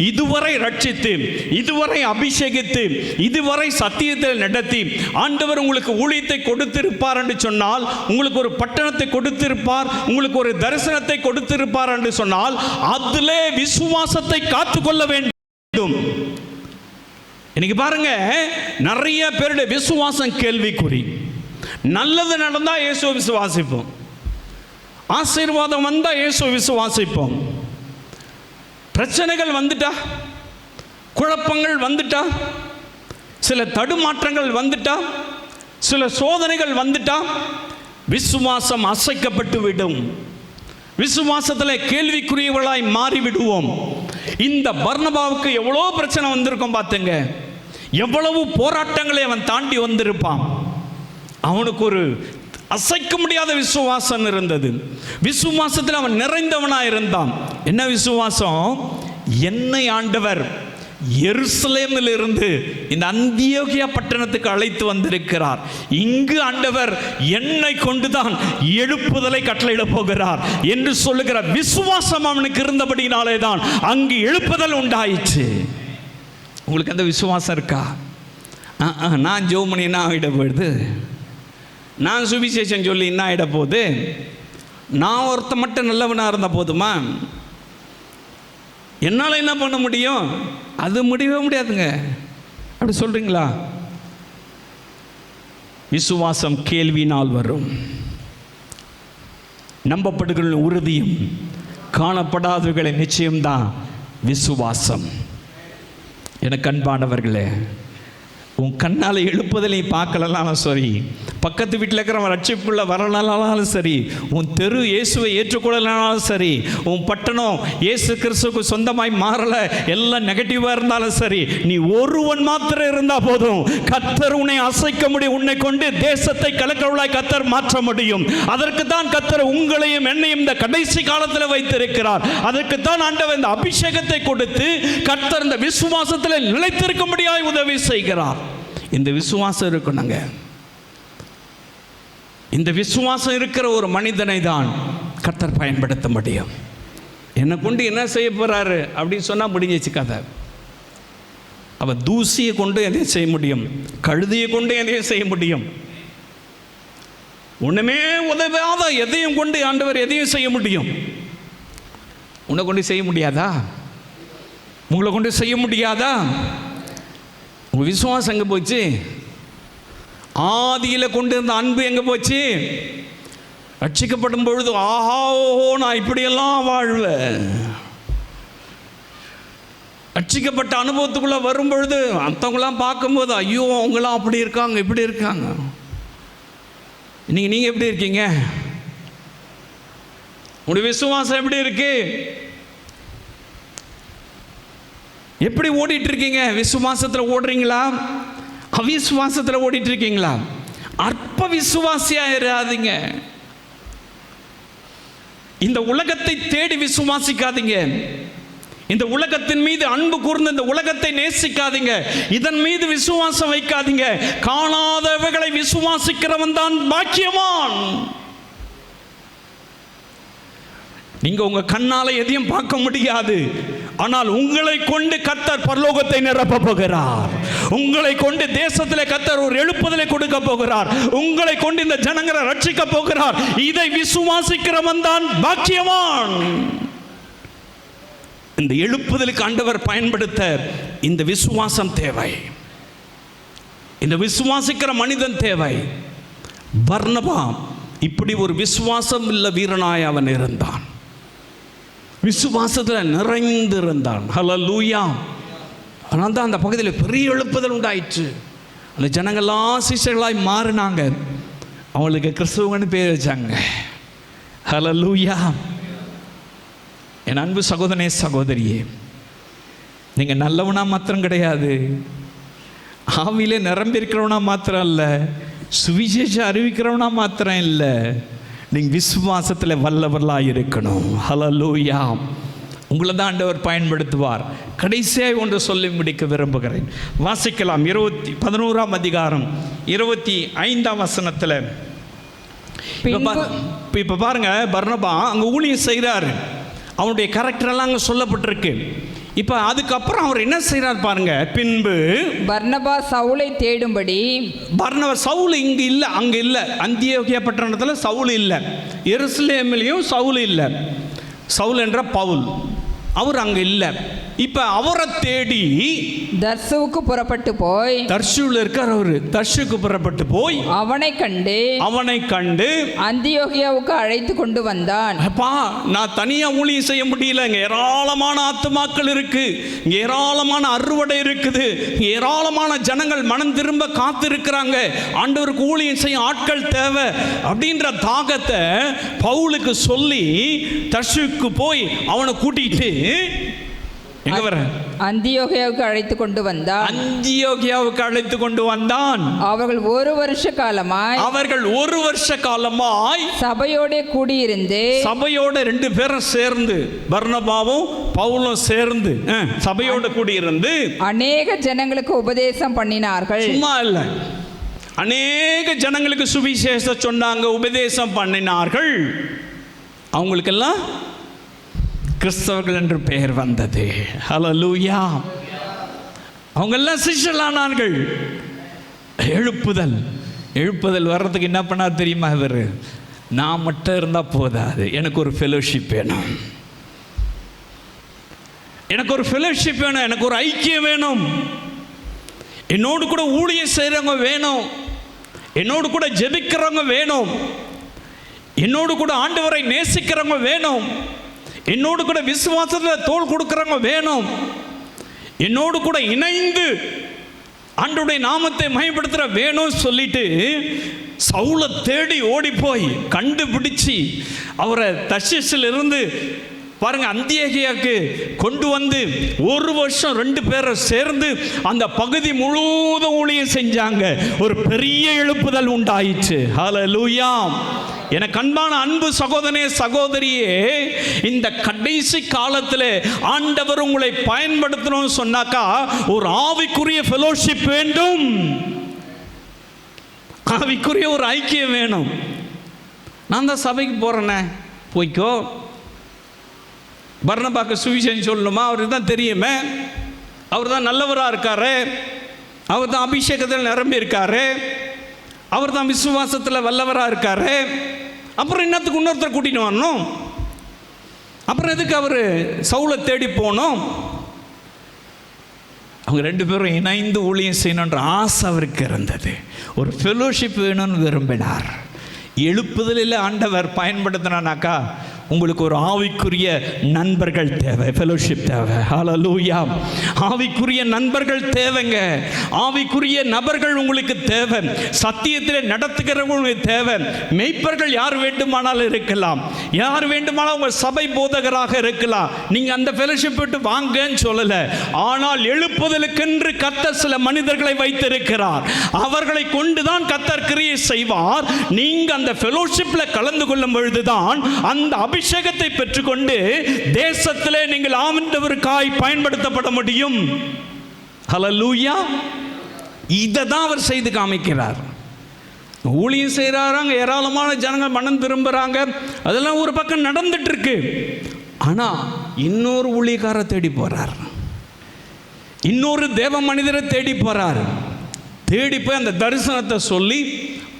இதுவரை ரட்சித்து, இதுவரை அபிஷேகித்து, இதுவரை சத்தியத்தை நடத்தி ஆண்டவர் உங்களுக்கு ஊழியத்தை கொடுத்திருப்பார் என்று சொன்னால், உங்களுக்கு ஒரு பட்டணத்தை கொடுத்திருப்பார், உங்களுக்கு ஒரு தரிசனத்தை கொடுத்திருப்பார் என்று சொன்னால், அதிலே விசுவாசத்தை காத்துக்கொள்ள வேண்டும். இன்னைக்கு பாருங்க, நிறைய பேருடைய விசுவாசம் கேள்விக்குறி. நல்லது நடந்தா இயேசுவை விசுவாசிப்போம், ஆசீர்வாதம் வந்தா இயேசுவை விசுவாசிப்போம். பிரச்சனைகள் வந்துட்டா, குழப்பங்கள் வந்துட்டா, சில தடுமாற்றங்கள் வந்துட்டா, சில சோதனைகள் வந்துட்டா, விசுவாசம் அசைக்கப்பட்டு விடும். விசுவாசத்தில் கேள்விக்குரியவர்களாய் மாறிவிடுவோம். இந்த பர்னபாவுக்கு எவ்வளோ பிரச்சனை வந்திருக்கும் பார்த்துங்க. எவ்வளவு போராட்டங்களை அவன் தாண்டி வந்திருப்பான். அவனுக்கு ஒரு அசைக்க முடியாத விசுவாசம் இருந்தது. விசுவாசத்தில் அவன் நிறைந்தவனாக இருந்தான். என்ன விசுவாசம்? என்னை ஆண்டவர் எருசலேமில் இருந்து இந்த அந்தியோகியா பட்டணத்துக்கு அழைத்து வந்திருக்கிறார். இங்கு ஆண்டவர் என்னை கொண்டுதான் எழுப்புதலை கட்டளையிட போகிறார் என்று சொல்லுகிற விசுவாசம் அவனுக்கு இருந்தபடினாலே தான் அங்கு எழுப்புதல் உண்டாயிற்று. உங்களுக்கு அந்த விசுவாசம் இருக்கா? நான் ஜோமணி என்ன ஆகிட போயிடுது, நான் சுவிசேஷம் சொல்லி என்ன ஆகிட போகுது, நான் ஒருத்த மட்டும் நல்லவனாக இருந்த போதுமா, என்னால் என்ன பண்ண முடியும்? அது முடியவே முடியாதுங்க. அப்படி சொல்கிறீங்களா? விசுவாசம் கேள்வினால் வரும், நம்பப்படுகிற உறுதியும் காணப்படாதவர்களை நிச்சயம்தான் விசுவாசம். எனக்கு அன்பானவர்களே, உன் கண்ணால் எழுப்புதலை பார்க்கலனாலும் சரி, பக்கத்து வீட்டில் இருக்கிறவன் ரட்சிப்புக்குள்ளே வரலனாலும் சரி, உன் தெரு இயேசுவை ஏற்றுக்கொள்ளனாலும் சரி, உன் பட்டணம் இயேசு கிறிஸ்துவுக்கு சொந்தமாய் மாறலை, எல்லாம் நெகட்டிவாக இருந்தாலும் சரி, நீ ஒருவன் மாத்திரம் இருந்தால் போதும், கர்த்தர் உன்னை அசைக்க முடியும். உன்னை கொண்டு தேசத்தை கலக்கவளாய் கர்த்தர் மாற்ற முடியும். அதற்கு தான் கர்த்தர் உங்களையும் என்னையும் இந்த கடைசி காலத்தில் வைத்திருக்கிறார். அதற்கு தான் ஆண்டவர் இந்த அபிஷேகத்தை கொடுத்து கர்த்தர் இந்த விசுவாசத்தில் நிலைத்திருக்கும்படியாய் உதவி செய்கிறார். இந்த விசுவாசம் இருக்கணுங்க. இந்த விசுவாசம் இருக்கிற ஒரு மனிதனை தான் கர்த்தர் பயன்படுத்த முடியும். என்னை கொண்டு என்ன செய்ய போறாரு அப்படின்னு சொன்னால் முடிஞ்சிச்சு கதை. அவன் தூசியை கொண்டு எதையும் செய்ய முடியும், கழுதியை கொண்டு எதையும் செய்ய முடியும், ஒண்ணுமே உதவாத எதையும் கொண்டு ஆண்டவர் எதையும் செய்ய முடியும். உன்னை கொண்டு செய்ய முடியாதா? உங்களை கொண்டு செய்ய முடியாதா? உங்கள் விசுவாசம் எங்கே போச்சு? ஆதியில் கொண்டு இருந்த அன்பு எங்கே போச்சு? ரட்சிக்கப்படும் பொழுது ஆஹா ஓஹோ நான் இப்படியெல்லாம் வாழ்வேன். ரட்சிக்கப்பட்ட அனுபவத்துக்குள்ளே வரும் பொழுது மற்றவங்களாம் பார்க்கும்போது ஐயோ அவங்களாம் அப்படி இருக்காங்க இப்படி இருக்காங்க. நீங்கள் எப்படி இருக்கீங்க? உங்களுடைய விசுவாசம் எப்படி இருக்கு? எப்படி ஓடிட்டு இருக்கீங்க? விசுவாசத்தில் ஓடுறீங்களா, அவிசுவாசத்தில் ஓடிட்டு இருக்கீங்களா? அற்ப விசுவாசியாயிராதீங்க. இந்த உலகத்தை தேடி விசுவாசிக்காதீங்க. இந்த உலகத்தின் மீது அன்பு கூர்ந்து இந்த உலகத்தை நேசிக்காதீங்க. இதன் மீது விசுவாசம் வைக்காதீங்க. காணாதவைகளை விசுவாசிக்கிறவன் தான் பாக்கியவான். நீங்க உங்க கண்ணால எதையும் பார்க்க முடியாது, ஆனால் உங்களை கொண்டு கர்த்தர் பரலோகத்தை நிரப்ப போகிறார். உங்களை கொண்டு தேசத்தில் கர்த்தர் ஒரு எழுப்புதலை கொடுக்க போகிறார். உங்களை கொண்டு இந்த ஜனங்களை ரட்சிக்க போகிறார். இதை விசுவாசிக்கிறவன் தான் பாக்கியவான். இந்த எழுப்புதலுக்கு ஆண்டவர் பயன்படுத்த இந்த விசுவாசம் தேவை. இந்த விசுவாசிக்கிற மனிதன் தேவை. பர்னபா இப்படி ஒரு விசுவாசம் உள்ள வீரனாய் அவன் இருந்தான். விசுவாசத்தில் நிறைந்திருந்தான். ஹல்லேலூயா. அதனால தான் அந்த பகுதியில் பெரிய எழுப்புதல் உண்டாயிற்று. அந்த ஜனங்கள்லாம் சீஷர்களாய் மாறினாங்க. அவங்களுக்கு கிறிஸ்துவன்னு பேர் வச்சாங்க. ஹல்லேலூயா. என் அன்பு சகோதரனே சகோதரியே, நீங்கள் நல்லவனா மாத்திரம் கிடையாது, ஆவியிலே நிரம்பி இருக்கிறவனா மாத்திரம் இல்லை, சுவிசேஷம் அறிவிக்கிறவனா மாத்திரம் இல்லை, நீங்கள் விசுவாசத்தில் வல்லவர்களாக இருக்கணும். ஹல்லேலூயா. உங்களை தான் ஆண்டவர் பயன்படுத்துவார். கடைசியாக ஒன்று சொல்லி முடிக்க விரும்புகிறேன். வாசிக்கலாம் 11ஆம் அதிகாரம் 25ஆம் வசனத்தில். இப்போ பாருங்க, பர்னபா அங்கே ஊழியம் செய்கிறாரு. அவனுடைய கேரக்டரெல்லாம் அங்கே சொல்லப்பட்டிருக்கு. இப்போ அதுக்கப்புறம் அவர் என்ன செய்கிறார் பாருங்க. பின்பு பர்னபா சவுலை தேடும்படி. பர்னபா சவுல் இங்கே இல்லை, அங்கே இல்லை. அந்தியோகியா பட்டணத்தில் சவுல் இல்லை, எருசலேமிலையும் சவுல் இல்லை. சவுல் என்ற பவுல், அவர் அங்கே இல்லை. இப்போ அவரை தேடி தர்சுவுக்கு புறப்பட்டு போய், தர்சுவில் இருக்கார் அவரு, தர்சுக்கு புறப்பட்டு போய் அவனை கண்டு அந்தியோகியாவுக்கு அழைத்து கொண்டு வந்தான். அப்பா, நான் தனியாக ஊழியம் செய்ய முடியல, இங்கே ஏராளமான ஆத்துமாக்கள் இருக்கு, இங்கே ஏராளமான அறுவடை இருக்குது, இங்கே ஏராளமான ஜனங்கள் மனம் திரும்ப காத்து இருக்கிறாங்க, ஆண்டவருக்கு ஊழியம் செய்ய ஆட்கள் தேவை அப்படின்ற தாகத்தை பவுலுக்கு சொல்லி தர்சுக்கு போய் அவனை கூட்டிட்டு எங்க வர அந்தியோகியாவுக்கு அழைத்து கொண்டு வந்தான். அந்தியோகியாவுக்கு அழைத்து கொண்டு வந்தான். அவர்கள் ஒரு வருஷ காலமாய் சபையோட கூடியிருந்து, சபையோட 2 பேரும் சேர்ந்து, பர்னபாவும் பவுலும் சேர்ந்து சபையோட கூடியிருந்து அநேக ஜனங்களுக்கு உபதேசம் பண்ணினார்கள். சும்மா இல்லை, அநேக ஜனங்களுக்கு சுவிசேஷம் சொன்னாங்க, உபதேசம் பண்ணினார்கள். அவங்களுக்கெல்லாம் கிறிஸ்தவர்கள் என்று பெயர் வந்தது. ஹல்லேலூயா. அவங்கெல்லாம் சிஷ்யர்களானார்கள். எழுப்புதல் வர்றதுக்கு என்ன பண்ணா தெரியுமா? இவர் நான் மட்டும் இருந்தால் போதாது, எனக்கு ஒரு ஃபெலோஷிப் வேணும், எனக்கு ஒரு ஃபெலோஷிப் வேணும், எனக்கு ஒரு ஐக்கியம் வேணும், என்னோடு கூட ஊழியம் செய்கிறவங்க வேணும், என்னோடு கூட ஜெபிக்கிறவங்க வேணும், என்னோடு கூட ஆண்டவரை நேசிக்கிறவங்க வேணும், என்னோடு கூட விசுவாசத்தில் தோள் கொடுக்கிறவங்க வேணும், என்னோடு கூட இணைந்து ஆண்டவருடைய நாமத்தை மகிமைப்படுத்துற வேணும் சொல்லிட்டு சவுலை தேடி ஓடி போய் கண்டுபிடிச்சி அவரை தர்ஷீசில் இருந்து பாருங்க அந்தியோகியாவுக்கு கொண்டு வந்து 1 வருஷம் 2 பேரை சேர்ந்து அந்த பகுதி முழுவதும் ஊழியம் செஞ்சாங்க. ஒரு பெரிய எழுப்புதல் உண்டாயிற்று. ஹல்லேலூயா. எனக்கு அன்பான அன்பு சகோதரனே சகோதரியே, இந்த கடைசி காலத்தில் ஆண்டவர் உங்களை பயன்படுத்தணும்னு சொன்னாக்கா ஒரு ஆவிக்குரிய ஃபெலோஷிப் வேண்டும், ஆவிக்குரிய ஒரு ஐக்கியம் வேணும். நான் தான் சபைக்கு போகிறேனே, போய்க்கோ. பர்னபாக்கு சுவிசேஷம் சொல்லணுமா? அவருக்கு தான் தெரியுமே, அவர் தான் நல்லவராக இருக்காரு, அவர் தான் அபிஷேகத்தில் நிரம்பி இருக்காரு, அவர் தான் விசுவாசத்தில் வல்லவராக இருக்காரு. அப்புறம் என்னத்துக்கு இன்னொருத்தர் கூட்டிட்டு வரணும்? அப்புறம் எதுக்கு அவர் சவுலை தேடி போகணும்? அவங்க 2 பேரும் இணைந்து ஊழியம் செய்யணுன்ற ஆசை அவருக்கு இருந்தது. ஒரு ஃபெலோஷிப் வேணும்னு விரும்பினார். எழுப்புதலில் ஆண்டவர் பயன்படுத்தினானாக்கா உங்களுக்கு ஒரு ஆவிக்குரிய நண்பர்கள் தேவை, ஃபெலோஷிப் தேவை. ஹல்லேலூயா. ஆவிக்குரிய நண்பர்கள் தேவைங்க. ஆவிக்குரிய நபர்கள் உங்களுக்கு தேவை. சத்தியத்தில் நடத்துகிறவங்களுக்கு தேவை. மெய்ப்பர்கள் யார் வேண்டுமானாலும் இருக்கலாம், யார் வேண்டுமானாலும் உங்கள் சபை போதகராக இருக்கலாம். நீங்கள் அந்த ஃபெலோஷிப் விட்டு வாங்கன்னு சொல்லலை. ஆனால் எழுப்புதலுக்கென்று கர்த்தர் சில மனிதர்களை வைத்திருக்கிறார். அவர்களை கொண்டு தான் கர்த்தர் கிரியை செய்வார். நீங்கள் அந்த ஃபெலோஷிப்பில் கலந்து கொள்ளும் பொழுதுதான் அந்த அபிஷேகத்தை பெற்றுக்கொண்டு தேசத்திலே நீங்கள் ஆண்டவருக்காய் பயன்படுத்தப்பட முடியும். ஹல்லேலூயா. இதை தான் அவர் செய்து காமிக்கிறார். ஊழியம் செய்கிறாராங்க, ஏராளமான ஜனங்கள் மனம் திரும்புகிறாங்க, அதெல்லாம் ஒரு பக்கம் நடந்துட்டு இருக்கு. ஆனால் இன்னொரு ஊழியக்காரை தேடி போகிறார், இன்னொரு தேவ மனிதரை தேடி போகிறார். தேடி போய் அந்த தரிசனத்தை சொல்லி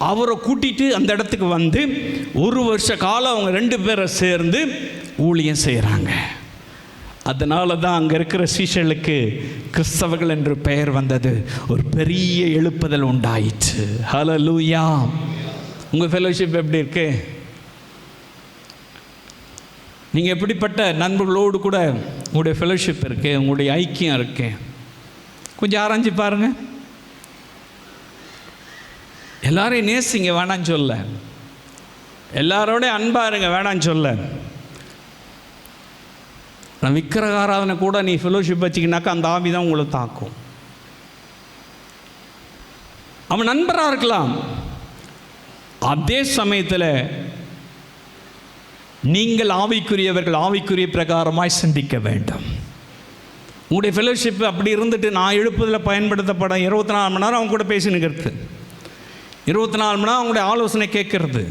அவரை கூட்டிகிட்டு அந்த இடத்துக்கு வந்து 1 வருஷ காலம் அவங்க 2 பேரை சேர்ந்து ஊழியம் செய்கிறாங்க. அதனால தான் அங்கே இருக்கிற சீஷர்களுக்கு கிறிஸ்தவர்கள் என்று பெயர் வந்தது. ஒரு பெரிய எழுப்புதல் உண்டாயிற்று. ஹல்லேலூயா. உங்கள் ஃபெலோஷிப் எப்படி இருக்கு? நீங்கள் எப்படிப்பட்ட நண்பர்களோடு கூட உங்களுடைய ஃபெலோஷிப் இருக்கு, உங்களுடைய ஐக்கியம் இருக்கு? கொஞ்சம் ஆராய்ச்சி பாருங்கள். எல்லாரையும் நேசிங்க, வேணான்னு சொல்ல. எல்லாரோட அன்பா இருங்க, வேணான்னு சொல்ல. நான் விக்கிரகாராதனை கூட நீ ஃபெலோஷிப் வச்சிக்கினாக்கா அந்த ஆவி தான் உங்களை தாக்கும். அவன் நண்பராக இருக்கலாம். அதே சமயத்தில் நீங்கள் ஆவிக்குரியவர்கள், ஆவிக்குரிய பிரகாரமாய் சிந்திக்க வேண்டும். உங்களுடைய ஃபெலோஷிப் அப்படி இருந்துட்டு நான் எழுப்புதலில் பயன்படுத்தப்பட 24 மணி நேரம் அவங்க கூட பேசி நிற்கிறது, 24 மணி நேரம் அவங்களுடைய ஆலோசனை கேட்கறது,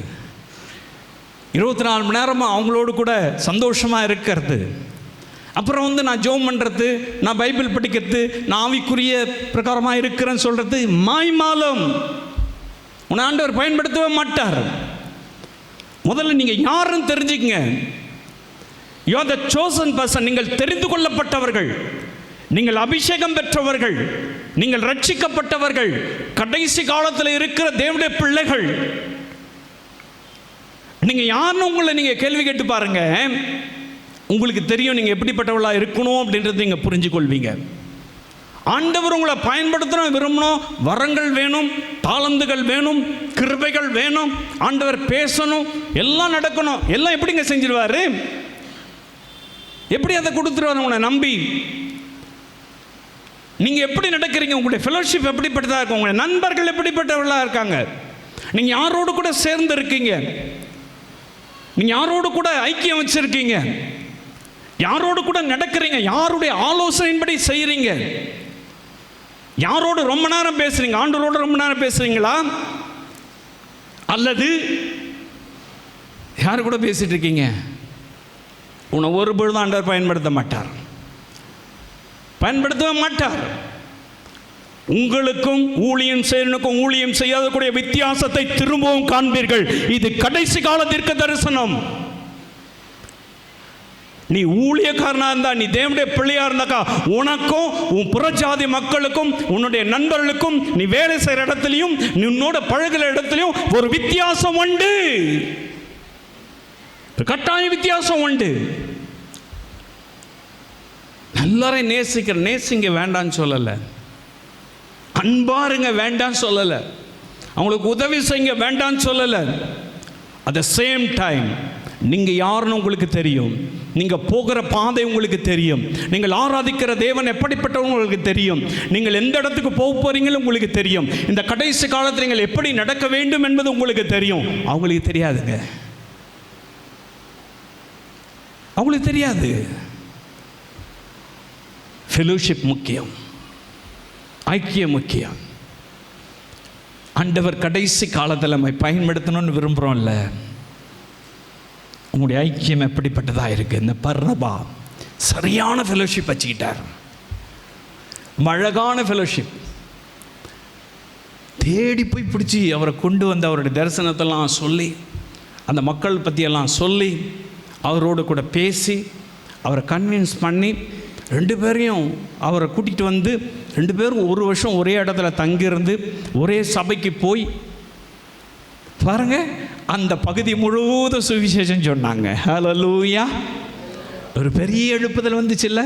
24 மணி நேரமாக அவங்களோடு கூட சந்தோஷமாக இருக்கிறது, அப்புறம் நான் ஜெபம் பண்ணுறது, நான் பைபிள் படிக்கிறது, நான் ஆவிக்குரிய பிரகாரமாக இருக்கிறேன்னு சொல்கிறது மாய்மாலம். உன்னை ஆண்டவர் பயன்படுத்தவே மாட்டார். முதல்ல நீங்கள் யாருன்னு தெரிஞ்சுக்கங்க. You are the chosen person. நீங்கள் தெரிந்து கொள்ளப்பட்டவர்கள், நீங்கள் அபிஷேகம் பெற்றவர்கள், நீங்கள் ரட்சிக்கப்பட்டவர்கள், கடைசி காலத்தில் இருக்கிற தேவனுடைய பிள்ளைகள். நீங்கள் யாருன்னு உங்களை நீங்கள் கேள்வி கேட்டு பாருங்க, உங்களுக்கு தெரியும் நீங்கள் எப்படிப்பட்டவர்களாக இருக்கணும் அப்படின்றது நீங்கள் புரிஞ்சு கொள்வீங்க. ஆண்டவர் உங்களை பயன்படுத்தணும் விரும்பணும். வரங்கள் வேணும், தாளந்துகள் வேணும், கிருபைகள் வேணும், ஆண்டவர் பேசணும், எல்லாம் நடக்கணும். எல்லாம் எப்படிங்க செஞ்சிருவாரு? எப்படி அதை கொடுத்துருவாரு உங்களை நம்பி? நீங்கள் எப்படி நடக்கிறீங்க? உங்களுடைய ஃபெலோஷிப் எப்படிப்பட்டதாக இருக்கும்? உங்களுடைய நண்பர்கள் எப்படிப்பட்டவர்களாக இருக்காங்க? நீங்கள் யாரோடு கூட சேர்ந்து இருக்கீங்க? நீங்கள் யாரோடு கூட ஐக்கியம் வச்சுருக்கீங்க? யாரோடு கூட நடக்கிறீங்க? யாருடைய ஆலோசனையின்படி செய்கிறீங்க? யாரோடு ரொம்ப நேரம் பேசுகிறீங்க? ஆண்டவரோடு ரொம்ப நேரம் பேசுகிறீங்களா? அல்லது யாரு கூட பேசிகிட்டு இருக்கீங்க? உன்னை ஒரு பொழுதும் ஆண்டவர் பயன்படுத்த மாட்டார், பயன்படுத்தவே மாட்டார். உங்களுக்கும் ஊழியம் செய்யனுக்கும் ஊழியம் செய்யாதக்கூடிய வித்தியாசத்தை திரும்பவும் காண்பீர்கள். இது கடைசி கால தீர்க்க தரிசனம். நீ ஊழியக்காரனா இருந்தா, நீ தேவனுடைய பிள்ளையா இருந்தாக்கா, உனக்கும் உன் புறஜாதி மக்களுக்கும் உன்னுடைய நண்பர்களுக்கும் நீ வேலை செய்கிற இடத்துலையும் நீ உன்னோட பழகுற இடத்துலையும் ஒரு வித்தியாசம் உண்டு, கட்டாய வித்தியாசம் உண்டு. எல்லாரையும் நேசிங்க, வேண்டான்னு சொல்லலை. அன்பாருங்க, வேண்டான்னு சொல்லலை. அவங்களுக்கு உதவி செய்யுங்க, வேண்டான்னு சொல்லலை. அட் த சேம் டைம் நீங்கள் யாருன்னு உங்களுக்கு தெரியும், நீங்கள் போகிற பாதை உங்களுக்கு தெரியும், நீங்கள் ஆராதிக்கிற தேவன் எப்படிப்பட்டவங்க உங்களுக்கு தெரியும், நீங்கள் எந்த இடத்துக்கு போக போகிறீங்களும் உங்களுக்கு தெரியும், இந்த கடைசி காலத்தில் நீங்கள் எப்படி நடக்க வேண்டும் என்பது உங்களுக்கு தெரியும். அவங்களுக்கு தெரியாதுங்க, அவங்களுக்கு தெரியாது. ஃபெலோஷிப் முக்கியம், ஐக்கியம் முக்கியம். ஆண்டவர் கடைசி காலத்தில் நம்ம பயன்படுத்தணும்னு விரும்புகிறோம்ல, உங்களுடைய ஐக்கியம் எப்படிப்பட்டதாக இருக்குது? இந்த பர்னபா சரியான ஃபெலோஷிப் வச்சுக்கிட்டார், அழகான ஃபெலோஷிப். தேடி போய் பிடிச்சி அவரை கொண்டு வந்து அவருடைய தரிசனத்தெல்லாம் சொல்லி, அந்த மக்கள் பற்றியெல்லாம் சொல்லி, அவரோடு கூட பேசி, அவரை கன்வின்ஸ் பண்ணி, 2 பேரையும் அவரை கூட்டிகிட்டு வந்து 2 பேரும் 1 வருஷம் ஒரே இடத்துல தங்கியிருந்து ஒரே சபைக்கு போய் பாருங்க, அந்த பகுதி முழுவதும் சுவிசேஷம் சொன்னாங்க. ஹல்லேலூயா. ஒரு பெரிய எழுப்புதல் வந்துச்சுல்ல.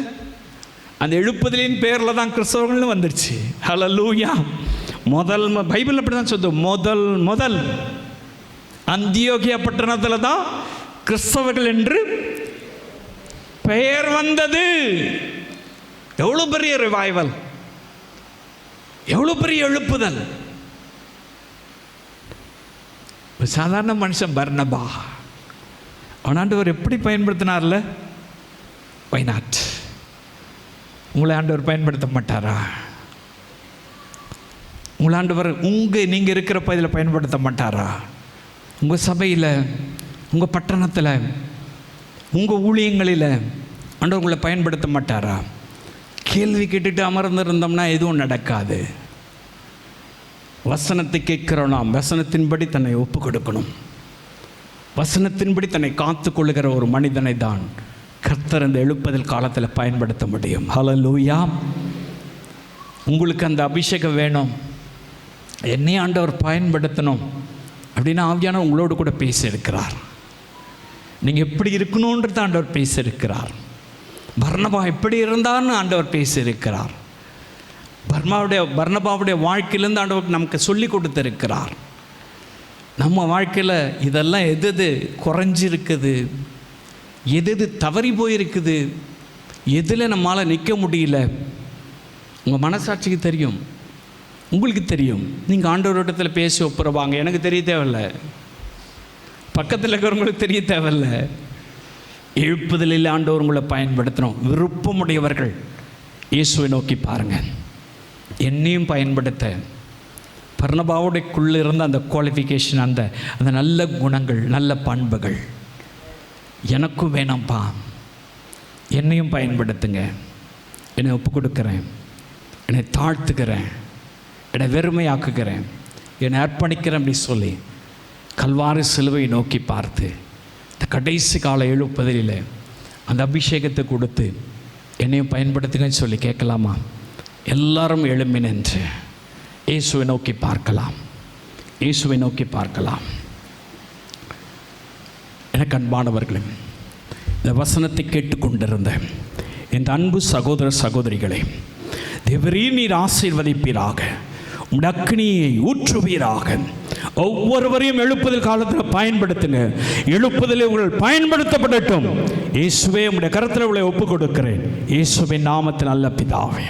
அந்த எழுப்புதலின் பேரில் தான் கிறிஸ்தவர்களும் வந்துருச்சு. ஹல்லேலூயா. முதல் பைபிள் அப்படி தான் சொல்லுது, முதல் அந்தியோகியா பட்டணத்தில் தான் கிறிஸ்தவர்கள் என்று பெயர் வந்தது. எவ்வளோ பெரிய ரிவைவல், எவ்வளோ பெரிய எழுப்புதல். சாதாரண மனுஷன் பர்னபா, ஆண்டவர் எப்படி பயன்படுத்தினார்ல? Why not? உங்களை ஆண்டவர் பயன்படுத்த மாட்டாரா? உங்களை ஆண்டவர் நீங்கள் இருக்கிற பகுதியில் பயன்படுத்த மாட்டாரா? உங்கள் சபையில், உங்கள் பட்டணத்தில், உங்கள் ஊழியங்களில் ஆண்டவர் உங்களை பயன்படுத்த மாட்டாரா? கேள்வி கேட்டுட்டு அமர்ந்திருந்தோம்னா எதுவும் நடக்காது. வசனத்தை கேட்கிறோம், நாம் வசனத்தின்படி தன்னை ஒப்பு கொடுக்கணும். வசனத்தின்படி தன்னை காத்து கொள்ளுகிற ஒரு மனிதனை தான் கர்த்தர் அந்த எழுப்புதல் காலத்தில் பயன்படுத்த முடியும். ஹல்லேலூயா. உங்களுக்கு அந்த அபிஷேகம் வேணும், என்னை ஆண்டவர் பயன்படுத்தணும் அப்படின்னா ஆவியானவர் உங்களோடு கூட பேசியிருக்கிறார். நீங்கள் எப்படி இருக்கணுன்றது ஆண்டவர் பேசியிருக்கிறார். பர்னபா எப்படி இருந்தார்னு ஆண்டவர் பேசியிருக்கிறார். பர்னபாவுடைய வாழ்க்கையிலேருந்து ஆண்டவர் நமக்கு சொல்லி கொடுத்துருக்கிறார். நம்ம வாழ்க்கையில் இதெல்லாம் எது குறைஞ்சிருக்குது, எது தவறி போயிருக்குது, எதில் நம்மளால் நிற்க முடியல, உங்கள் மனசாட்சிக்கு தெரியும், உங்களுக்கு தெரியும். நீங்கள் ஆண்டவரிடத்தில் பேசி ஒப்புரவாங்க. எனக்கு தெரிய தேவையில்லை, பக்கத்தில் இருக்கிறவங்களுக்கு தெரிய தேவையில்லை. எழுப்புதலில் ஆண்டவர் உங்களை பயன்படுத்தணும். விருப்பமுடையவர்கள் இயேசுவை நோக்கி பாருங்கள். என்னையும் பயன்படுத்த பர்னபாவுடைக்குள்ளே இருந்த அந்த குவாலிஃபிகேஷன், அந்த நல்ல குணங்கள், நல்ல பண்புகள் எனக்கும் வேணாம்ப்பா, என்னையும் பயன்படுத்துங்க. என்னை ஒப்பு கொடுக்குறேன், என்னை தாழ்த்துக்கிறேன், என்னை வெறுமையாக்குகிறேன், என்னை அர்ப்பணிக்கிறேன் அப்படி சொல்லி கல்வாரி சிலுவை நோக்கி பார்த்து இந்த கடைசி கால எழுப்புதலில் அந்த அபிஷேகத்தை கொடுத்து என்னையும் பயன்படுத்துங்கன்னு சொல்லி கேட்கலாமா? எல்லாரும் எழும்பி நின்று இயேசுவை நோக்கி பார்க்கலாம், இயேசுவை நோக்கி பார்க்கலாம். எனக்கு அன்பானவர்களே, இந்த வசனத்தை கேட்டுக்கொண்டிருந்த இந்த அன்பு சகோதர சகோதரிகளே, தேவரீர் நீர் ஆசீர்வதிப்பீராக, உம்முடைய அக்கினியை ஊற்றுவீராக. ஒவ்வொருவரையும் எழுப்புதல் காலத்தில் பயன்படுத்துங்க. எழுப்புதலை உங்கள் பயன்படுத்தப்படட்டும். இயேசுவே உம்முடைய கரத்தில் உங்களை ஒப்புக் கொடுக்கிறேன். இயேசுவின் நாமத்தில் நல்ல பிதாவே.